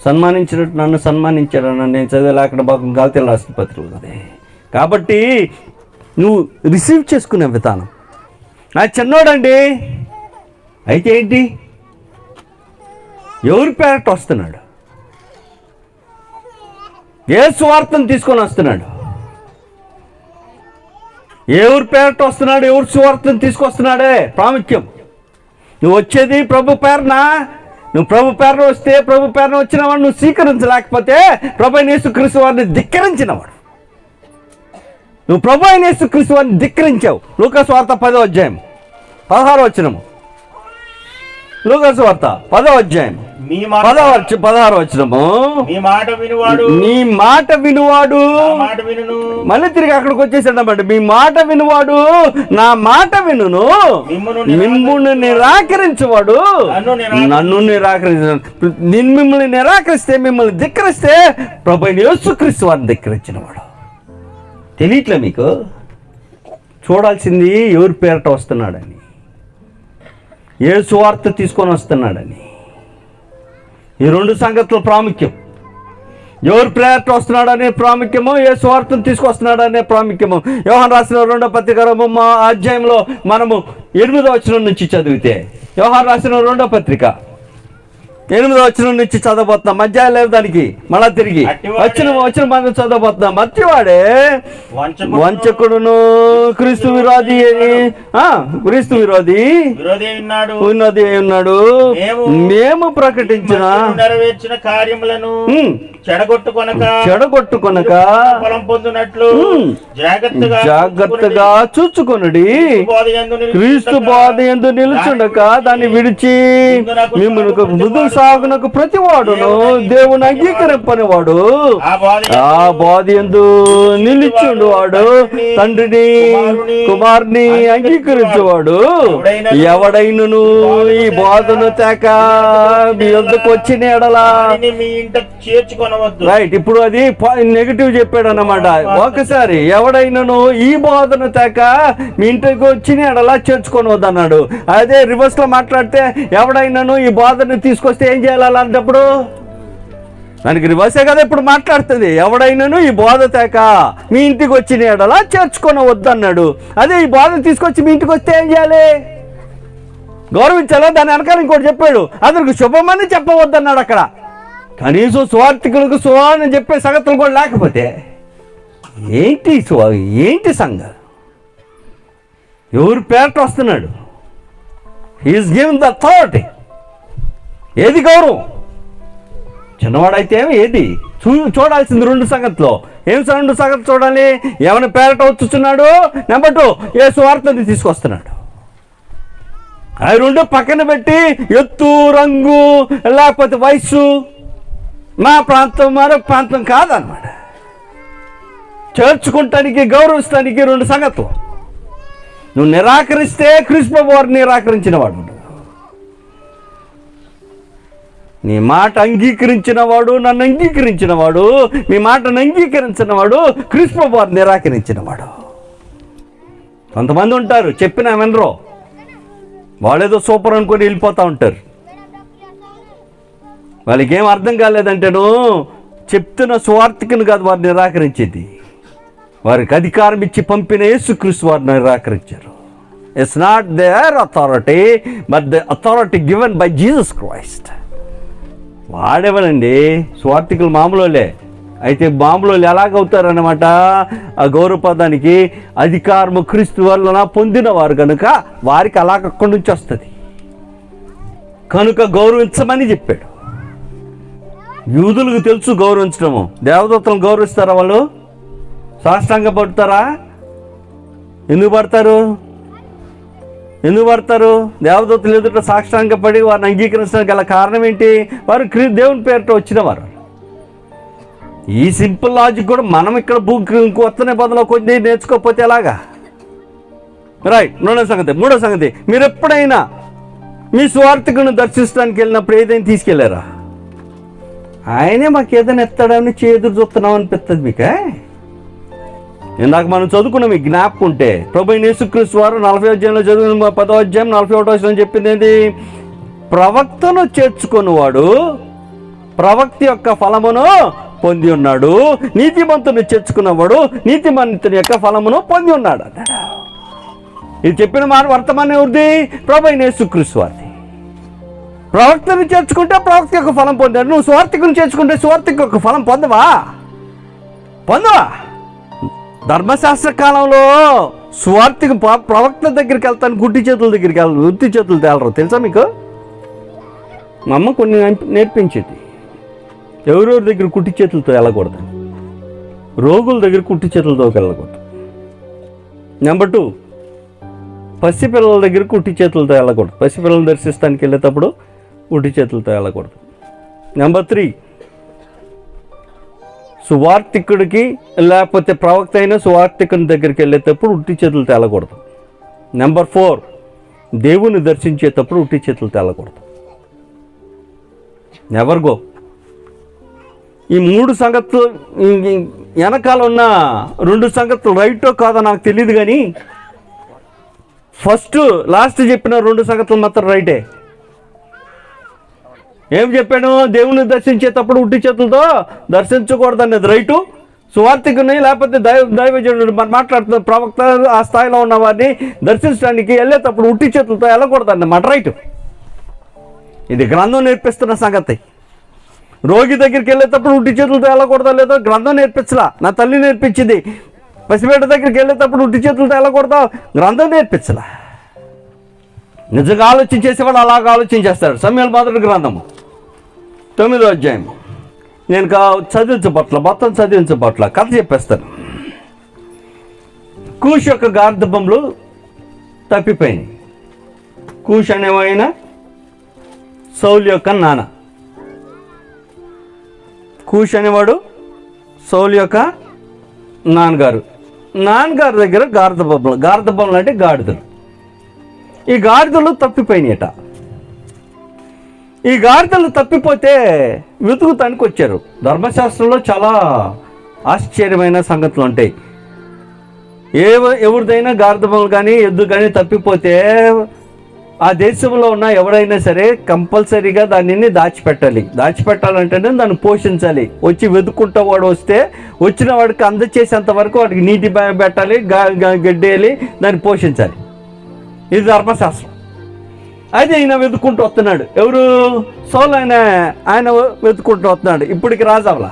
A: సన్మానించినట్టు నన్ను సన్మానించాడన్న. నేను చదివేలా అక్కడ భాగం గలతీయుల రాసిన పత్రిక ఉన్నది. కాబట్టి నువ్వు రిసీవ్ చేసుకునే విధానం. నా చిన్నోడండి అయితే ఏంటి? ఎవరి పేరట వస్తున్నాడు? ఏ సువార్తను తీసుకొని వస్తున్నాడు? ఎవరి పేరట వస్తున్నాడు? ఎవరి సువార్తను తీసుకొస్తున్నాడే ప్రాముఖ్యం. నువ్వు వచ్చేది ప్రభు పేరున. నువ్వు ప్రభు పేరున వస్తే, ప్రభు పేరున వచ్చినవాడు నువ్వు స్వీకరించలేకపోతే ప్రభువైన యేసుక్రీస్తు వారిని ధిక్కరించినవాడు. నువ్వు ప్రభువైన యేసుక్రీస్తు వారిని ధిక్కరించావు. లూకాసు వార్త 10వ అధ్యాయం 16వ వచనము. లూకాసు వార్త 10వ అధ్యాయం 16వ వచనము.
C: నీ మాట వినువాడు
A: నీ మాట వినువాడు.
C: మాట వినును.
A: మళ్ళీ తిరిగి అక్కడికి వచ్చేసాడన్నమాట. మీ మాట వినువాడు నా మాట వినును, మిమ్మును నిరాకరించేవాడు నన్ను నిరాకరించాడు. మిమ్మల్ని నిరాకరిస్తే, మిమ్మల్ని ధిక్కరిస్తే ప్రభువైన యేసుక్రీస్తు వారిని ధిక్కరించినవాడు. తెలియట్లే మీకు? చూడాల్సింది ఎవరి పేరట వస్తున్నాడని, ఏ సువార్త తీసుకొని వస్తున్నాడని. ఈ రెండు సంగతులు ప్రాముఖ్యం. ఎవరు పేరట వస్తున్నాడనే ప్రాముఖ్యము, ఏ సువార్తను తీసుకొస్తున్నాడనే ప్రాముఖ్యము. యోహాను రాసిన 2వ పత్రిక అధ్యాయంలో మనము 8వ వచనం నుంచి చదివితే, యోహాను రాసిన 2వ పత్రిక 8వ వచనం నుంచి చదవబోతున్నాం. అధ్యాయం లేదు దానికి, మళ్ళా తిరిగి వచ్చిన మనం చదవబోతున్నాం. మత్తివాడే వంచకుడును క్రీస్తు విరోధి అని, క్రీస్తు విరోధి ఉన్నది ఉన్నాడు. మేము ప్రకటించిన
C: నెరవేర్చిన కార్యములను
A: చెడగొట్టుకొనక
C: ఫలం పొందినట్లు
A: జాగ్రత్తగా చూచుకొనుడి. క్రీస్తు బోధ యందు నిలుచుండక దాన్ని విడిచి మిమ్మల్ని మృదు సాగునకు ప్రతివాడును దేవుని అంగీకరింపని వాడు ఆ బోధ యందు నిలుచుండు వాడు తండ్రిని కుమారుని అంగీకరించేవాడు. ఎవడైనను ఈ బోధను తేక మీ వద్దకు వచ్చిన ఎడలా రైట్. ఇప్పుడు అది నెగిటివ్ చెప్పాడు అన్నమాట. ఒకసారి ఎవడైనాను ఈ బోధన తేక మీ ఇంటికి వచ్చిన ఎడలా చేర్చుకొని వద్దన్నాడు. అదే రివర్స్ లో మాట్లాడితే, ఎవడైనాను ఈ బోధన తీసుకొస్తే ఏం చేయాలి అలాంటప్పుడు? దానికి రివర్సే కదా ఇప్పుడు మాట్లాడుతుంది. ఎవడైనాను ఈ బోధ తేక మీ ఇంటికి వచ్చిన ఎడలా చేర్చుకొని వద్దన్నాడు. అదే ఈ బోధన తీసుకొచ్చి మీ ఇంటికి వస్తే ఏం చేయాలి? గౌరవించాలా? దాని వెనకాల ఇంకోటి చెప్పాడు, అతనికి శుభమని చెప్పవద్దన్నాడు. అక్కడ కనీసం స్వార్థికులకు సువార్త చెప్పే సంగతులు కూడా లేకపోతే ఏంటి సంగతి? ఎవరి పేరట వస్తున్నాడు? He's given the authority. ఏది గౌరవం? చిన్నవాడైతే ఏది చూడాల్సింది? రెండు సంగతిలో ఏం రెండు సంగతి చూడాలి? ఎవరి పేరట వచ్చుతున్నాడు, నెంబర్ 2 ఏ స్వార్థని తీసుకొస్తున్నాడు. అవి రెండు పక్కన పెట్టి ఎత్తు, రంగు, లేకపోతే వయస్సు, మా ప్రాంతం మరొక ప్రాంతం కాదన్నమాట. చేర్చుకుంటానికి, గౌరవిస్తానికి రెండు సంగతులు. నువ్వు నిరాకరిస్తే క్రీస్తు ప్రభువు వారిని నిరాకరించిన వాడు. నీ మాట అంగీకరించిన వాడు నన్ను అంగీకరించిన వాడు, మీ మాటను అంగీకరించిన వాడు క్రీస్తు ప్రభువు వారిని నిరాకరించిన వాడు. కొంతమంది ఉంటారు చెప్పినా వినరు, వాళ్ళేదో సూపర్ అనుకొని వెళ్ళిపోతూ ఉంటారు. వాళ్ళకి ఏం అర్థం కాలేదంటేను చెప్తున్న సువార్తికుని కాదు వారిని నిరాకరించేది, వారికి అధికారం ఇచ్చి పంపిన యేసుక్రీస్తు వారిని నిరాకరించారు. It's not their authority but the authority given by Jesus Christ. వాడేవనండి సువార్తికులు మామూలులే. అయితే మామూలు ఎలాగవుతారన్నమాట? ఆ గౌరవ పదానికి అధికారము క్రీస్తు వలన పొందిన వారు కనుక వారికి అలాగ అక్కడి నుంచి వస్తుంది. కనుక గౌరవించమని చెప్పాడు. యూదులకు తెలుసు గౌరవించడము. దేవదూతలను గౌరవిస్తారా వాళ్ళు? సాష్టాంగ పడతారా? ఎందుకు పడతారు? దేవదూతలు ఎదుట సాష్టాంగ పడి వారిని అంగీకరించడానికి గల కారణం ఏంటి? వారు దేవుని పేరిట వచ్చిన వారు. ఈ సింపుల్ లాజిక్ కూడా మనం ఇక్కడ కొత్త నిబంధనలో కొద్ది నేర్చుకోకపోతే ఎలాగా? రైట్. మూడో సంగతి, మీరు ఎప్పుడైనా మీ స్వార్థకుని దర్శించడానికి వెళ్ళినప్పుడు ఏదైనా తీసుకెళ్లారా? ఆయనే మాకు ఏదైనా ఎత్తాడని ఎదురు చూస్తున్నాం అనిపిస్తుంది మీకే? ఇందాక మనం చదువుకున్నాం, మీ జ్ఞాపకం ఉంటే ప్రభువైన యేసుక్రీస్తు వారు 40వ అధ్యాయంలో చదివిన 10వ అధ్యాయం 41వ వచనం చెప్పింది ఏంటి? ప్రవక్తను చేర్చుకున్నవాడు ప్రవక్త యొక్క ఫలమును పొంది ఉన్నాడు, నీతిమంతుని చేర్చుకున్నవాడు నీతిమంతుని యొక్క ఫలమును పొంది ఉన్నాడు అన్నాడు. ఇది చెప్పిన మాట వర్తమానం ఎవరిది? ప్రభువైన యేసుక్రీస్తు వారిది. ప్రవక్తను చేర్చుకుంటే ప్రవక్త యొక్క ఫలం పొందాడు. నువ్వు స్వార్థకుని చేర్చుకుంటే స్వార్థకు యొక్క ఫలం పొందవా? ధర్మశాస్త్ర కాలంలో స్వార్థికి ప్రవక్త దగ్గరికి వెళ్తాను, గుట్టి చేతుల దగ్గరికి వెళ్ళరు, వృత్తి చేతులు తేలరు. తెలుసా మీకు? మా అమ్మ కొన్ని నేర్పించేది. ఎవరెవరి దగ్గర కుట్టి చేతులతో వెళ్ళకూడదు, రోగుల దగ్గర కుట్టి చేతులతో వెళ్ళకూడదు. నెంబర్ 2, పసిపిల్లల దగ్గర కుట్టి చేతులతో వెళ్ళకూడదు. పసిపిల్లలు దర్శిస్తానికి వెళ్ళేటప్పుడు కుట్టి చేతులతో వెళ్ళకూడదు. నెంబర్ 3, సువార్థికుడికి లేకపోతే ప్రవక్త అయిన సువార్థికుని దగ్గరికి వెళ్ళేటప్పుడు ఉట్టి చేతులతో వెళ్ళకూడదు. నెంబర్ 4, దేవుని దర్శించేటప్పుడు ఉట్టి చేతులతో వెళ్ళకూడదు. Never go. ఈ 3 సంగతులు వెనకాల ఉన్న 2 సంగతులు రైటో కాదో నాకు తెలియదు, కానీ లాస్ట్ చెప్పిన 2 సంగతులు మాత్రం రైటే. ఏం చెప్పాను? దేవుని దర్శించేటప్పుడు ఉట్టి చేతులతో దర్శించకూడదు అన్నది రైటు. సువార్థికుని లేకపోతే దైవజనుడు మాట్లాడుతున్న ప్రవక్త ఆ స్థాయిలో ఉన్న వారిని దర్శించడానికి వెళ్ళేటప్పుడు ఉట్టి చేతులతో వెళ్ళకూడదు అన్నమాట రైటు. ఇది గ్రంథం నేర్పిస్తున్న సంగతి. రోగి దగ్గరికి వెళ్ళేటప్పుడు ఉట్టి చేతులతో వెళ్ళకూడదా లేదో గ్రంథం నేర్పించలా, నా తల్లి నేర్పించింది. పసిబిడ్డ దగ్గరికి వెళ్ళేటప్పుడు ఉట్టి చేతులతో వెళ్ళకూడదా, గ్రంథం నేర్పించలా. నిజంగా ఆలోచించేసేవాడు అలాగ ఆలోచించేస్తాడు. సమూయేలు మొదటి గ్రంథము 9వ అధ్యాయం. నేను మొత్తం చదివించబట్ల కథ చెప్పేస్తాను. కూష్ యొక్క గార్ధబములు తప్పిపోయినాయి. కూష్ అనేవాయన సౌలు యొక్క నాన్న. కూష్ అనేవాడు సౌలు యొక్క నాన్నగారు దగ్గర గార్ధబములు అంటే గాడిదలు. ఈ గాడిదలు తప్పిపోయినాయట. ఈ గాడిదలు తప్పిపోతే వెతుకుతానికి వచ్చారు. ధర్మశాస్త్రంలో చాలా ఆశ్చర్యమైన సంగతులు ఉంటాయి. ఎవరిదైనా గాడిదలు కానీ ఎద్దు కానీ తప్పిపోతే ఆ దేశంలో ఉన్న ఎవరైనా సరే కంపల్సరీగా దానిని దాచిపెట్టాలంటేనే దాన్ని పోషించాలి. వచ్చి వెతుక్కుంటా వాడు వస్తే వచ్చిన వాడికి అందచేసేంత వరకు వాడికి నీటి పెట్టాలి, గడ్డేయాలి, దాన్ని పోషించాలి. ఇది ధర్మశాస్త్రం. అయితే ఈయన వెతుక్కుంటూ వస్తున్నాడు. ఎవరు? సౌలు. ఆయన వెతుక్కుంటూ వస్తున్నాడు. ఇప్పటికి రాజవలా.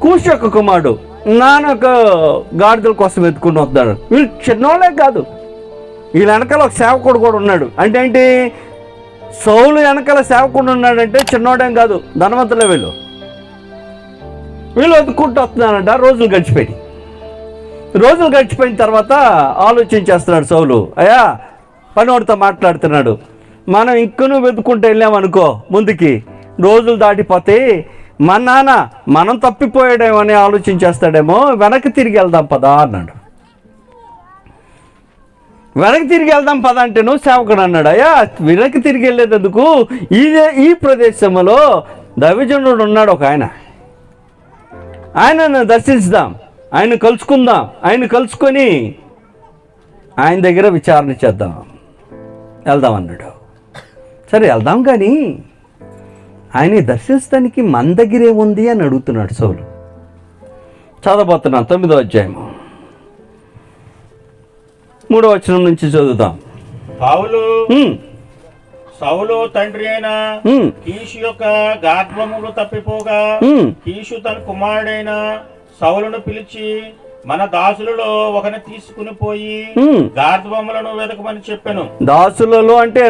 A: కూష్ యొక్క కుమారుడు నాన్న ఒక గాడిదల కోసం వెతుక్కుంటూ వస్తున్నాడు. వీళ్ళు చిన్నోళ్ళే కాదు, వీళ్ళ వెనకాల ఒక సేవకుడు కూడా ఉన్నాడు. అంటే ఏంటి? సౌలు వెనకాల సేవకుడు ఉన్నాడంటే చిన్నోడేం కాదు, ధనవంతులే వీళ్ళు వెతుక్కుంటూ వస్తున్నారంట. రోజులు గడిచిపోయిన తర్వాత ఆలోచించేస్తున్నాడు సౌలు. అయ్యా, పనివాడితో మాట్లాడుతున్నాడు. మనం ఇంకనూ వెతుక్కుంటూ వెళ్ళామనుకో ముందుకి, రోజులు దాటిపోతే మా నాన్న మనం తప్పిపోయాడేమో అని ఆలోచించేస్తాడేమో, వెనక్కి తిరిగి వెళ్దాం పదా అన్నాడు. వెనక్కి తిరిగి వెళ్దాం పద అంటే నువ్వు సేవకుడు అన్నాడు. అయ్యా, వెనక్కి తిరిగి వెళ్ళేందుకు ఈ ప్రదేశంలో దైవజనుడు ఉన్నాడు ఒక ఆయనను దర్శించుదాం, ఆయన కలుసుకుందాం, ఆయన కలుసుకొని ఆయన దగ్గర విచారణ చేద్దాం, వెళ్దాం అన్నాడు. సరే వెళ్దాం, కానీ ఆయన దర్శించడానికి మన దగ్గరే ఉంది అని అడుగుతున్నాడు సౌలు. చదవబోతున్నాను 9వ అధ్యాయము 3వ వచనం నుంచి చదువుతాం.
C: సౌలు తండ్రి అయిన కీషు యొక్క గాత్వములు తప్పిపోగా కీషు తన కుమారుడైన సౌలును పిలిచి, మన దాసులలో ఒకని తీసుకుని పోయి గార్ధబొమ్మలను వెతకమని చెప్పాను.
B: దాసులలో అంటే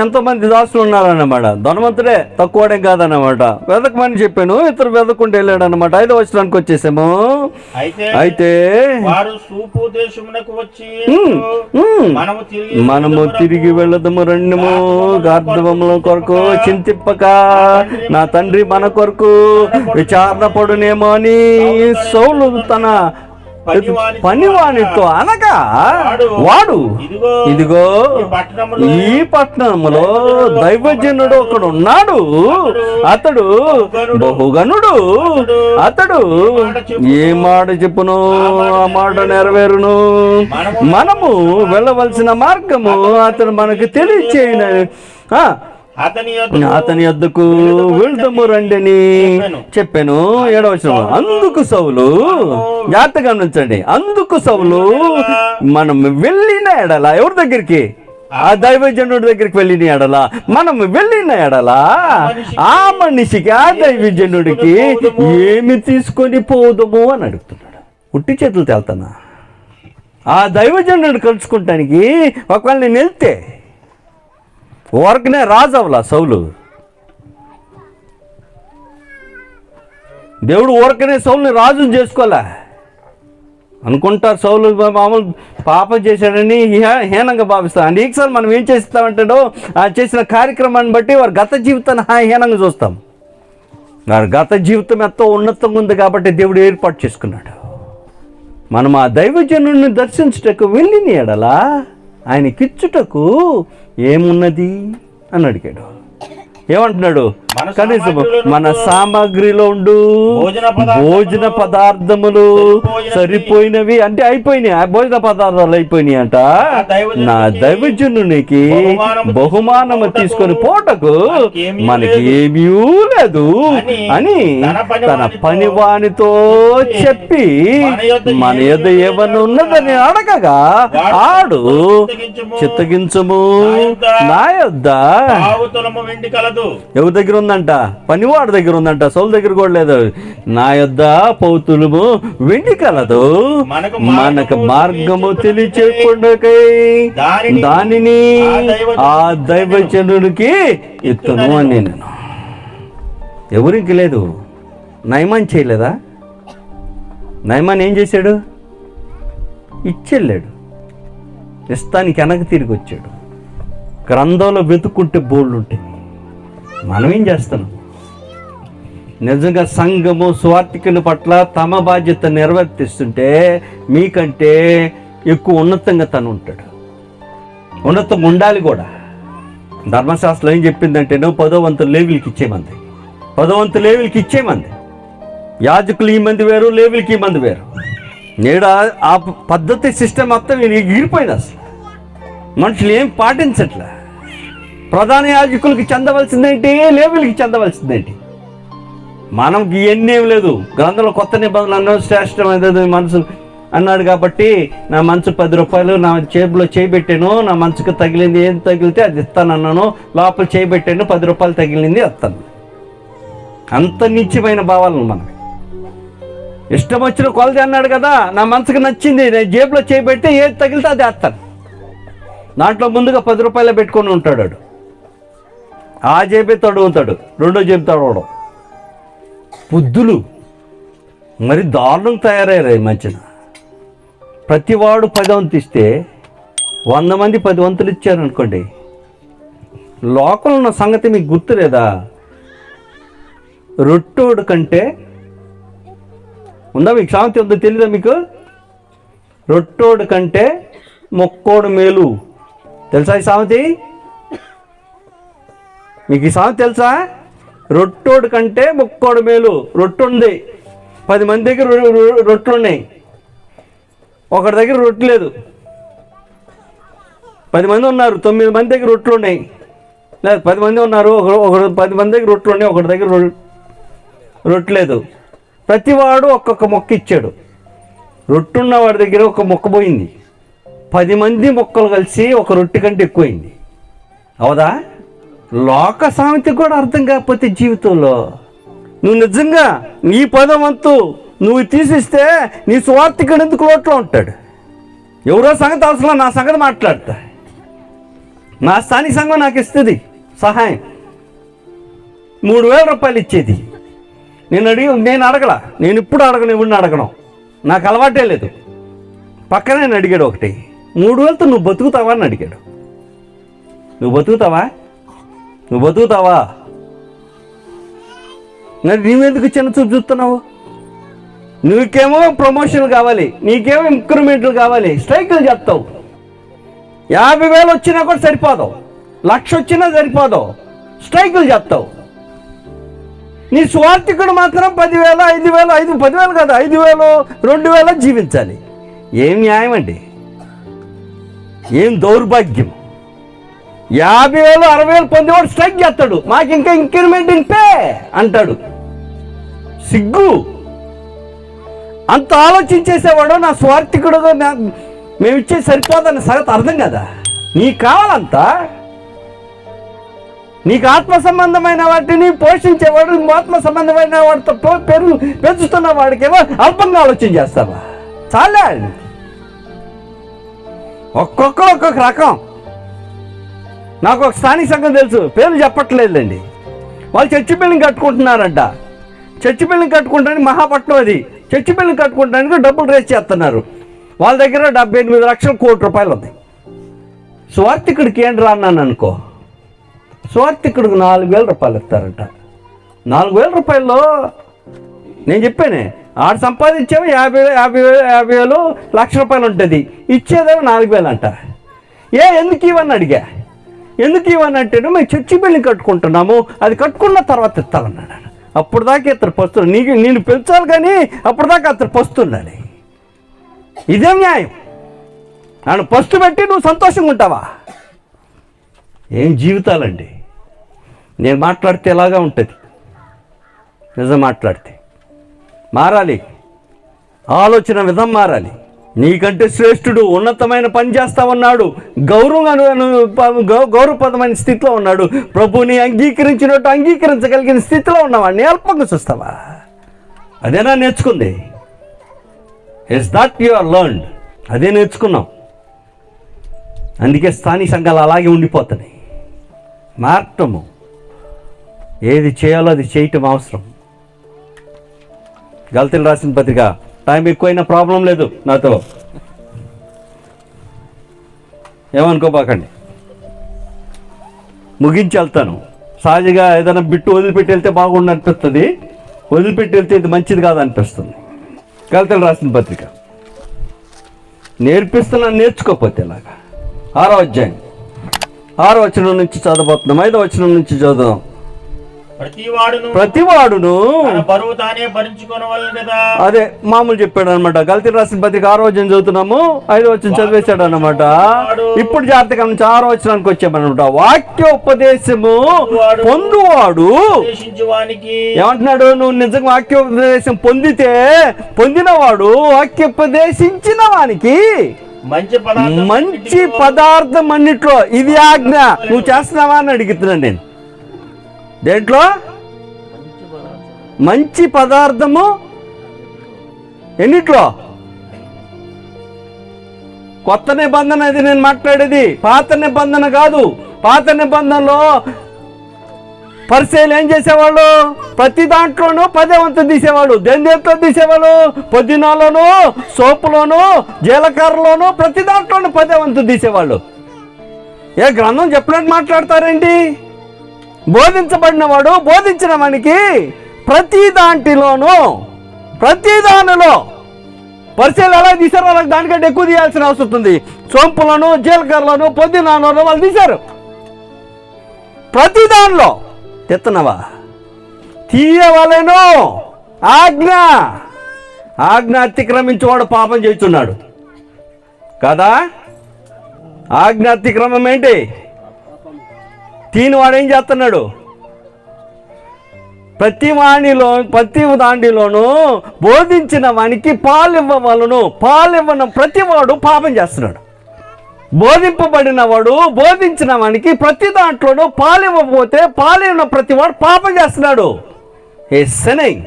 B: ఎంతో మంది దాసులు ఉన్నారన్నమాట. ధనవంతుడే తక్కువడే కాదన్నమాట. వెతకమని చెప్పాను. ఇతరు వెతకుంటూ వెళ్ళాడు అనమాట. 5వ వచనానికి వచ్చేసాము. అయితే
C: వారు సూపు దేశమునకు వచ్చి
B: మనము తిరిగి వెళ్ళదము రండిము, గార్ధబొమ్మల కొరకు చింతిప్పక నా తండ్రి మన కొరకు విచారణ పడునేమో అని సౌలు తన పనివానితో అనగా వాడు ఇదిగో ఈ పట్టణములో దైవజనుడు ఒకడు ఉన్నాడు, అతడు బహుగనుడు, అతడు ఏ మాట చెప్పును ఆ మాట నెరవేరును. మనము వెళ్ళవలసిన మార్గము అతను మనకు తెలియచేయన అతని యొద్దకు వెళ్దాము రండి అని చెప్పాను. 7వ వచనం. అందుకు సౌలు, జాగ్రత్తగా గమనించండి, అందుకు సౌలు మనం వెళ్ళిన ఎడల, ఎవరి దగ్గరికి? ఆ దైవజనుడి దగ్గరికి వెళ్ళిన ఎడల, మనం వెళ్ళిన ఎడల ఆ మనిషికి, ఆ దైవజనుడికి ఏమి తీసుకొని పోదము అని అడుగుతున్నాడు. ఉట్టి చేతులు తేల్తానా? ఆ దైవజనుడు కలుసుకుంటానికి ఒకవేళ నేను వెళ్తే ఊరకనే రాజు అవలా సౌలు. దేవుడు ఊరకనే సౌలుని రాజుని చేసుకోలే అనుకుంటారు. సౌలు మామూలు పాపం చేశాడని హీనంగా భావిస్తారు. అండ్ ఈసారి మనం ఏం చేస్తామంటాడో ఆ చేసిన కార్యక్రమాన్ని బట్టి వారి గత జీవితాన్ని హీనంగా చూస్తాం. వారి గత జీవితం ఎంతో ఉన్నతంగా ఉంది కాబట్టి దేవుడు ఏర్పాటు చేసుకున్నాడు. మనం ఆ దైవజనుడిని దర్శించుటకు వెళ్ళిన ఎడలా ఆయనకిచ్చుటకు ఏమున్నది అని అడిగాడు. ఏమంటున్నాడు? కనీసం మన సామాగ్రిలో ఉండు భోజన పదార్థములు సరిపోయినవి అంటే అయిపోయినాయి. ఆ భోజన పదార్థాలు అయిపోయినాయి అంట. నా దైవజనునికి బహుమానము తీసుకొని పోటకు మనకి ఏమీ లేదు అని తన పనివానితో చెప్పి మన యొద్ద ఏమన్నా ఉన్నదని అడగగా ఆడు చిత్తగించము నా యొద్ద ఎవరి దగ్గర ఉందంట? పనివాడి దగ్గర ఉందంట. సౌలు దగ్గర కూడా లేదు. నా యొద్ద పౌతులము వెండి కలదు, మనకు మార్గము తెలియచేయకుండాకై దానిని ఆ దైవజనుడికి ఇత్తును అని నేను. ఎవరికి లేదు. నయమాన్ చేయలేదా? నయమాన్ ఏం చేశాడు? ఇచ్చెళ్ళాడు. ఇస్తానికి వెనక తిరిగి వచ్చాడు. గ్రంథంలో వెతుక్కుంటే బోళ్ళు ఉంటాయి. మనం ఏం చేస్తున్నాం? నిజంగా సంఘము స్వార్థికుల పట్ల తమ బాధ్యత నిర్వర్తిస్తుంటే మీకంటే ఎక్కువ ఉన్నతంగా తను ఉంటాడు. ఉన్నతంగా ఉండాలి కూడా. ధర్మశాస్త్రం ఏం చెప్పిందంటే నువ్వు 10వ వంతు లేవీలకి ఇచ్చేమంది. 10వ వంతు లేవీలకి ఇచ్చేమంది. యాజకులు ఈ మంది వేరు, లేవీలకి ఈ మంది వేరు. నేడు ఆ పద్ధతి సిస్టమ్ మొత్తం ఎగిరిపోయింది. అసలు మనుషులు ఏం పాటించట్లే. ప్రధాన యాజకులకి చెందవలసిందేంటి, లేవీలకి చెందవలసిందేంటి? మనకి ఇవన్నీ ఏం లేదు. గ్రంథంలో కొత్త నిబంధనలు అన్నాడు శ్రేష్టమైనది మనసు అన్నాడు కాబట్టి నా మనసు 10 రూపాయలు నా చేతిలో చేయబెట్టాను, నా మనసుకు తగిలింది ఏం తగిలితే అది ఇస్తాను అన్నాను. లోపల చేయబెట్టాను, 10 రూపాయలు తగిలింది ఇస్తాను. అంత నిత్యమైన భావాలను మనకి ఇష్టం వచ్చిన కొలది అన్నాడు కదా. నా మనసుకు నచ్చింది నేను జేబులో చేయబెడితే ఏది తగిలితే అది వేస్తాను. దాంట్లో ముందుగా 10 రూపాయలు పెట్టుకొని ఉంటాడు. ఆ జేబే తడుగుతాడు, రెండో జేబు తడవడం. బుద్ధులు మరి దారుణంగా తయారయ్యారు ఈ మధ్యన. ప్రతివాడు 10 వంతు ఇస్తే 100 మంది 10 వంతులు ఇచ్చారనుకోండి. లోకంలో ఉన్న సంగతి మీకు గుర్తులేదా? రొట్టోడు కంటే ఉందా మీకు? సామెత ఉందో తెలీదా మీకు? రొట్టోడు కంటే మొక్కోడు మేలు. తెలుసా ఈ సామెతి? మీకు ఈ సామెత తెలుసా? రొట్టోడు కంటే మొక్కోడు మేలు. రొట్టె ఉంది, 10 మంది దగ్గర రొట్టెలు ఉన్నాయి, ఒకరి దగ్గర రొట్టె లేదు. 10 మంది ఉన్నారు, 9 మంది దగ్గర రొట్టెలు ఉన్నాయి. లేదు 10 మంది ఉన్నారు, 10 మంది దగ్గర రొట్టెలు ఉన్నాయి, ఒకరి దగ్గర రొట్టె లేదు. ప్రతివాడు ఒక్కొక్క మొక్క ఇచ్చాడు. రొట్టె ఉన్న వాడి దగ్గర ఒక మొక్క పోయింది. 10 మంది మొక్కలు కలిసి ఒక రొట్టె కంటే ఎక్కువైంది. అవదా? లోక సామెత కూడా అర్థం కాకపోతే జీవితంలో నువ్వు నిజంగా నీ 10వ వంతు
A: నువ్వు తీసిస్తే నీ సువార్థికుడు ఎందుకు లోట్లో ఉంటాడు? ఎవరో సంగతి అవసరం, నా సంగతి మాట్లాడతా. నా స్థానిక సంఘం నాకు ఇస్తుంది సహాయం, 3,000 రూపాయలు ఇచ్చేది. నేను అడగల, నేను ఇప్పుడు అడగను, ఇప్పుడు అడగను, నాకు అలవాటే లేదు. పక్కనే అడిగాడు ఒకటి, 3,000తో నువ్వు బతుకుతావా అని అడిగాడు. నువ్వు బతుకుతావా? నీవెందుకు చిన్న చూపు చూస్తున్నావు? నీకేమో ప్రమోషన్లు కావాలి, నీకేమో ఇంక్రిమెంట్లు కావాలి, స్ట్రైకులు చెప్తావు. 50,000 వచ్చినా కూడా సరిపోదు, 1,00,000 వచ్చినా సరిపోదు, స్ట్రైకులు చెప్తావు. నీ స్వార్థికుడు మాత్రం 10,000, 5,000, 10,000 కాదు, 5,000, 2,000 జీవించాలి. ఏం న్యాయం అండి? ఏం దౌర్భాగ్యం? 50,000, 60,000 పొందేవాడు స్ట్రైక్ చేస్తాడు, మాకు ఇంకా ఇంక్రిమెంట్ ఇంపే అంటాడు. సిగ్గు. అంత ఆలోచించేసేవాడు నా స్వార్థికుడుగా మేము ఇచ్చే సరిపోదన్న సంగతి అర్థం కదా. నీకు కావాలంతా, నీకు ఆత్మ సంబంధమైన వాటిని పోషించేవాడు, ఆత్మ సంబంధమైన వాటితో పేరు పెంచుతున్న వాడికేమో అల్పంగా ఆలోచన చేస్తావా? చాలా ఒక్కొక్కరు ఒక్కొక్క రకం. నాకు ఒక స్థానిక సంఘం తెలుసు, పేర్లు చెప్పట్లేదండి. వాళ్ళు చర్చి బిల్డింగ్ కట్టుకుంటున్నారంట. చర్చి బిల్డింగ్ కట్టుకుంటానికి మహాపట్నం అది. చర్చి బిల్డింగ్ కట్టుకుంటానికి డబ్బులు రేస్ చేస్తున్నారు. వాళ్ళ దగ్గర 78 లక్షల కోట్ల రూపాయలు ఉంది. స్వార్థికుడికి ఏంటి రాన్నాను అనుకో, స్వార్థికుడికి 4,000 రూపాయలు ఇస్తారంట. 4,000 రూపాయల్లో నేను చెప్పానే, ఆడు సంపాదించేమో 50,000, 1,00,000 రూపాయలు ఉంటుంది, ఇచ్చేదేమో 4,000 అంట. ఎందుకు ఇవన్నీ అడిగా? ఎందుకు ఇవన్నీ అంటే, మేము చర్చి బిల్డింగ్ కట్టుకుంటున్నాము, అది కట్టుకున్న తర్వాత ఇస్తామన్నాడు. అప్పుడు దాకా ఇతను పస్తున్నాడు, నేను పెంచాలి కానీ అప్పుడు దాకా అతను పస్తున్నాడు. ఇదే న్యాయం? నన్ను పస్తు పెట్టి నువ్వు సంతోషంగా ఉంటావా? ఏం జీవితాలండి. నేను మాట్లాడితే ఎలాగా ఉంటుంది, నిజం మాట్లాడితే. మారాలి, ఆలోచన విధం మారాలి. నీకంటే శ్రేష్ఠుడు, ఉన్నతమైన పని చేస్తా ఉన్నాడు, గౌరవప్రదమైన స్థితిలో ఉన్నాడు. ప్రభుని అంగీకరించినట్టు అంగీకరించగలిగిన స్థితిలో ఉన్నవాడిని అల్పంగా చూస్తావా? అదేనా నేర్చుకుంది? It's that you are learned. అదే నేర్చుకున్నాం. అందుకే స్థానిక సంఘాలు అలాగే ఉండిపోతున్నాయి. మార్చము, ఏది చేయాలో అది చేయటం అవసరం. గల్తీలు రాసిన పత్రిక. టైం ఎక్కువైనా ప్రాబ్లం లేదు, నాతో ఏమనుకోబాకండి. ముగించి వెళ్తాను. సహజంగా ఏదైనా బిట్టు వదిలిపెట్టి వెళ్తే బాగుండు అనిపిస్తుంది, వదిలిపెట్టి వెళ్తే ఇది మంచిది కాదు అనిపిస్తుంది. గల్తీలు రాసిన పత్రిక నేర్చుకోకపోతే ఇలాగా 6వ అధ్యాయం 6వ వచనం నుంచి చదవబోతున్నాం. 5వ వచనం నుంచి చదువుదాం. ప్రతివాడును
C: బరువు తానే భరించుకోవాలి కదా.
A: అదే మామూలు చెప్పాడు అనమాట. గల్తీలు రాసిన పత్రిక 6వ అధ్యాయం చదువుతున్నాము, 5వ వచనం చదివేశాడు అనమాట. ఇప్పుడు జాగ్రత్తగా నుంచి 6వ వచనానికి వచ్చామన్నమాట. వాక్యోపదేశము పొందువాడు ఏమంటున్నాడు? నువ్వు నిజంగా వాక్యోపదేశం పొందినవాడు వాక్యోపదేశించిన వానికి మంచి పదార్థం అన్నిట్లో ఇది ఆజ్ఞ. నువ్వు చేస్తున్నావా అని అడుగుతున్నాను నేను. దేంట్లో మంచి పదార్థము? ఎన్నిట్లో? కొత్త నిబంధన ఇది నేను మాట్లాడేది, పాత నిబంధన కాదు. పాత నిబంధనలో పరిచయాలు ఏం చేసేవాళ్ళు? ప్రతి దాంట్లోనూ 10వ వంతు తీసేవాళ్ళు. దేంట్లో తీసేవాళ్ళు? పుదీనాలోను, సోపులోను, జీలకర్రలోను, ప్రతి దాంట్లోనూ 10వ వంతు తీసేవాళ్ళు. ఏ గ్రంథం చెప్పినట్టు మాట్లాడతారేంటి? బోధించబడిన వాడు బోధించిన వానికి ప్రతి దాంట్లో పరిచయాలు ఎలా తీశారో వాళ్ళకి దానికంటే ఎక్కువ తీయాల్సిన అవసరం ఉంది. సోంపులను, జీలకర్రలను, పుదీనాలను వాళ్ళు తీశారు. ప్రతి దానిలో తెత్తనవా? తీయవలెను. ఆజ్ఞ అతిక్రమించేవాడు పాపం చేస్తున్నాడు కదా. ఆజ్ఞ అతిక్రమం ఏంటి? వాడు ఏం చేస్తున్నాడు? ప్రతి దాంట్లోనూ బోధించిన వానికి పాలివ్వవలను. పాలివ్వను ప్రతివాడు పాపం చేస్తున్నాడు. బోధింపబడిన వాడు బోధించిన వానికి ప్రతి దాంట్లోనూ పాలివ్వకపోతే పాలివ్వన ప్రతివాడు పాపం చేస్తున్నాడు. ఏ సిన్నింగ్.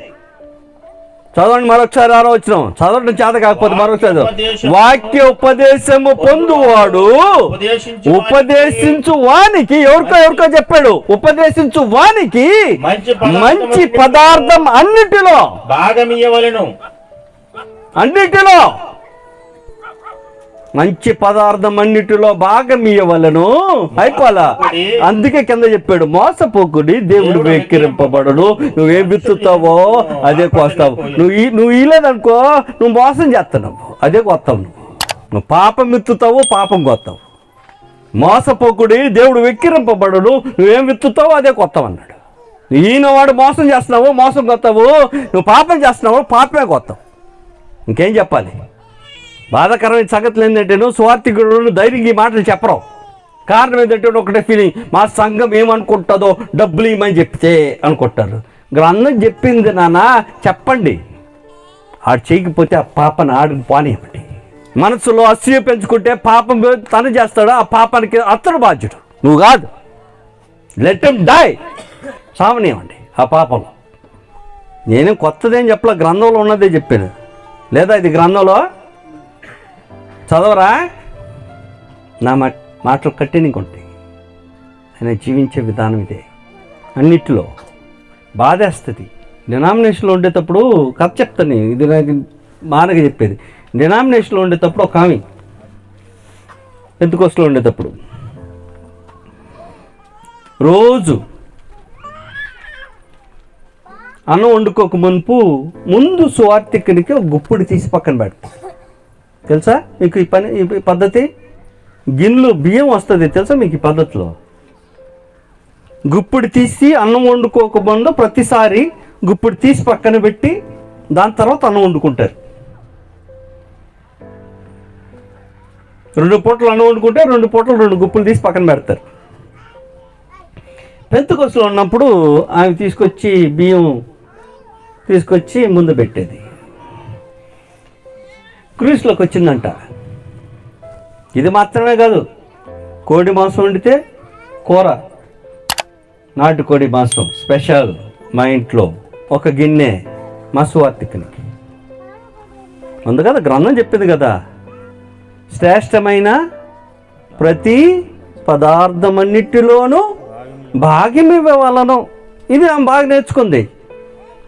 B: చదవండి మరొకసారి 6వ వచనం. చదవడం చేత కాకపోతే మరొకసారి చదవండి. వాక్య ఉపదేశము పొందువాడు ఉపదేశించు వానికి, ఎవరికో చెప్పాడు, ఉపదేశించు వానికి మంచి పదార్థం అన్నిటిలో
C: భాగమియ్యవలెను.
B: అన్నిటిలో మంచి పదార్థం అన్నిటిలో భాగం ఇయ్యవలను. అయిపోలా. అందుకే కింద చెప్పాడు, మోసపోకుడి దేవుడు వెక్కిరింపబడడు. నువ్వేం విత్తుతావో అదే కోస్తావు. నువ్వు ఇలేదనుకో నువ్వు మోసం చేస్తున్నావు, అదే కొత్తావు. నువ్వు పాపం విత్తుతావు, పాపం కొత్తావు. మోసపోకుడి దేవుడు వెక్కిరింపబడడు. నువ్వేం విత్తుతావో అదే కొత్తావు అన్నాడు. ఈయన వాడు మోసం చేస్తున్నావు, మోసం కొత్తావు. నువ్వు పాపం చేస్తున్నావు, పాపమే కొత్తావు. ఇంకేం చెప్పాలి? బాధాకరమైన సంగతులు ఏంటంటే స్వార్థికుడు ధైర్యంగా ఈ మాటలు చెప్పరు. కారణం ఏంటంటే ఒకటే ఫీలింగ్, మా సంఘం ఏమనుకుంటుందో, డబ్బులు ఇవ్వమని చెప్తే అనుకుంటారు. గ్రంథం చెప్పింది నాన్న చెప్పండి. ఆడు చేయకపోతే ఆ పాపను ఆడికి పోనివ్వండి. మనసులో అసూయ పెంచుకుంటే పాపం తను చేస్తాడు, ఆ పాపానికి అతడు బాధ్యుడు, నువ్వు కాదు. లెట్ హిమ్ డై, సావనివ్వండి ఆ పాపంలో. నేనేం కొత్తదేం చెప్పలే, గ్రంథంలో ఉన్నదే చెప్పాను. లేదా ఇది గ్రంథంలో చదవరా? నా మాటలు కట్టినకుంటాయి. ఆయన జీవించే విధానం ఇదే. అన్నిటిలో బాధేస్తుంది. డినామినేషన్లో ఉండేటప్పుడు కథ చెప్తాను, ఇది నాకు మానగా చెప్పేది. డినామినేషన్లో ఉండేటప్పుడు ఒక ఆమె పెంతెకోస్తులో ఉండేటప్పుడు రోజు అన్నం వండుకోక మునుపు ముందు సువార్థికునికి ఒక గుప్పుడు తీసి పక్కన పెడతారు. తెలుసా మీకు ఈ పద్ధతి? గిన్నెలు బియ్యం వస్తుంది తెలుసా మీకు ఈ పద్ధతిలో? గుప్పుడు తీసి అన్నం వండుకోకముందు ప్రతిసారి గుప్పుడు తీసి పక్కన పెట్టి దాని తర్వాత అన్నం వండుకుంటారు. 2 పూటలు అన్నం వండుకుంటే 2 పూటలు 2 గుప్పులు తీసి పక్కన పెడతారు. పెంతెకోస్తులో ఉన్నప్పుడు ఆమె తీసుకొచ్చి బియ్యం తీసుకొచ్చి ముందు పెట్టేది. క్రూస్లోకి వచ్చిందంట. ఇది మాత్రమే కాదు, కోడి మాంసం వండితే కూర, నాటుకోడి మాంసం స్పెషల్ మా ఇంట్లో ఒక గిన్నె మా సువార్థికునికి. ఉంది కదా, గ్రంథం చెప్పింది కదా, శ్రేష్టమైన ప్రతి పదార్థమన్నిటిలోనూ భాగ్యం ఇవ్వవలను. ఇది ఆమె బాగా నేర్చుకుంది,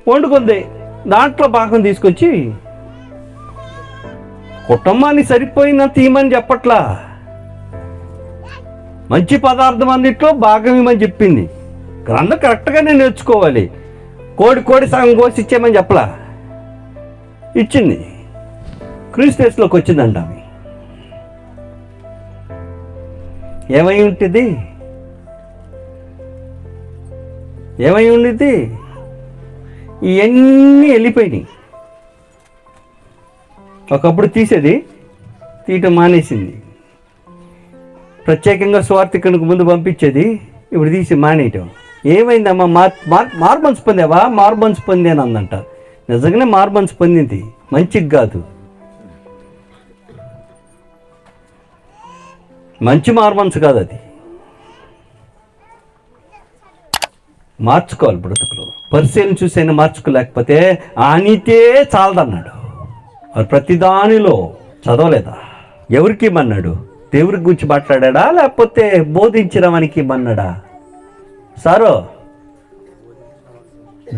B: వండుకుంది. దాంట్లో భాగం తీసుకొచ్చి కుటుంబాన్ని సరిపోయిన తీయమని చెప్పట్లా, మంచి పదార్థం అన్నిట్లో భాగం ఇవ్వమని చెప్పింది. గ్రంథం కరెక్ట్గానే నేర్చుకోవాలి. కోడి సగం కోసి ఇచ్చేయమని చెప్పలా, ఇచ్చింది. క్రీస్తులోకి వచ్చిందంట ఆమె. ఏమై ఉంటుంది? ఏమై ఉండిద్ది? ఇవన్నీ వెళ్ళిపోయినాయి. ఒకప్పుడు తీయటం మానేసింది. ప్రత్యేకంగా స్వార్థికునికి ముందు పంపించేది, ఇప్పుడు తీసి మానేయటం. ఏమైందమ్మా? మార్మన్స్ పొందావా? మార్మన్స్ పొందాను అందంట. నిజంగానే మార్మన్స్ పొందింది, మంచికి కాదు. మంచి మార్మన్స్ కాదు అది. మార్చుకోవాలి బ్రతుకులో. పరిశీలన చూసైనా మార్చుకోలేకపోతే ఆనితే చాలదన్నాడు. మరి ప్రతిదానిలో చదవలేదా? ఎవరికి ఇమ్మన్నాడు? దేవుడి గురించి మాట్లాడా లేకపోతే బోధించిన వానికి ఇమ్మన్నాడా? సారో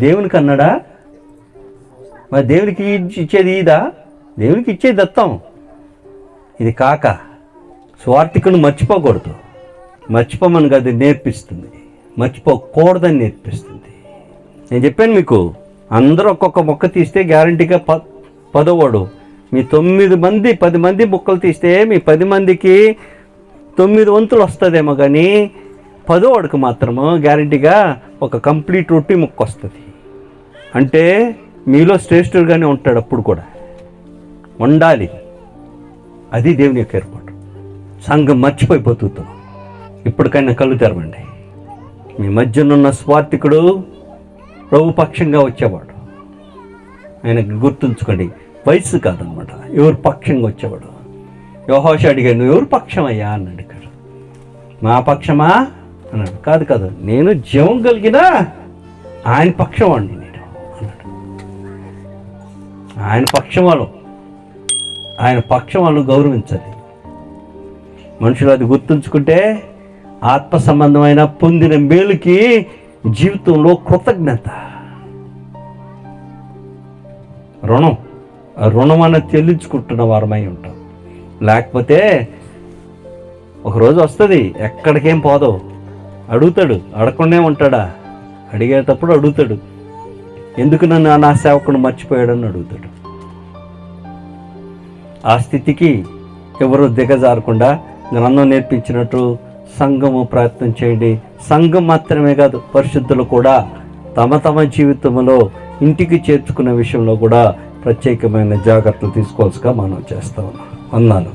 B: దేవునికి అన్నాడా? మరి దేవునికి ఇచ్చేది ఇదా? దేవునికి ఇచ్చేది దత్తం. ఇది కాక స్వార్థికుని మర్చిపోకూడదు. మర్చిపోమని కాదు నేర్పిస్తుంది, మర్చిపోకూడదని నేర్పిస్తుంది. నేను చెప్పాను మీకు, అందరూ ఒక్కొక్క మొక్క తీస్తే గ్యారంటీగా 10వాడు. మీ 9 మంది 10 మంది మొక్కలు తీస్తే మీ 10 మందికి 9 వంతులు వస్తుందేమో, కానీ 10వాడికి మాత్రము గ్యారంటీగా ఒక కంప్లీట్ రొట్టి మొక్క వస్తుంది. అంటే మీలో శ్రేష్ఠుడుగానే ఉంటాడు. అప్పుడు కూడా ఉండాలి. అది దేవుని యొక్క ఏర్పాటు. సంఘం మర్చిపోయిపోతున్నాం. ఇప్పటికైనా కళ్ళు తెరవండి. మీ మధ్యనున్న స్వార్థికుడు ప్రభు పక్షంగా వచ్చేవాడు. ఆయనకు గుర్తుంచుకోండి, వయసు కాదనమాట, ఎవరు పక్షంగా వచ్చేవాడు. యెహోషువ అడిగాడు, నువ్వు ఎవరు పక్షం అయ్యా అన్నాడు. ఇక్కడ మా పక్షమా అన్నాడు. కాదు, నేను జీవం కలిగిన ఆయన పక్షం అండి నేను అన్నాడు.
A: ఆయన పక్షం వాళ్ళు గౌరవించాలి. మనుషులు అది గుర్తుంచుకుంటే ఆత్మ సంబంధమైన పొందిన మేలుకి జీవితంలో కృతజ్ఞత, రుణం అనేది చెల్లించుకుంటున్న వారమై ఉంటాం. లేకపోతే ఒకరోజు వస్తుంది, ఎక్కడికేం పోదు, అడుగుతాడు, అడగకుండా ఉంటాడా? అడిగేటప్పుడు అడుగుతాడు, ఎందుకు నన్ను నా సేవకుడు మర్చిపోయాడని అడుగుతాడు. ఆ స్థితికి ఎవరు దిగజారకుండా గ్రంథం నేర్పించినట్టు సంఘము ప్రయత్నం చేయండి. సంఘం మాత్రమే కాదు, పరిశుద్ధులు కూడా తమ తమ జీవితంలో ఇంటికి చేర్చుకునే విషయంలో కూడా ప్రత్యేకమైన జాగ్రత్తలు తీసుకోవాల్సిగా మనం చేస్తా ఉన్నాం. అన్నాను.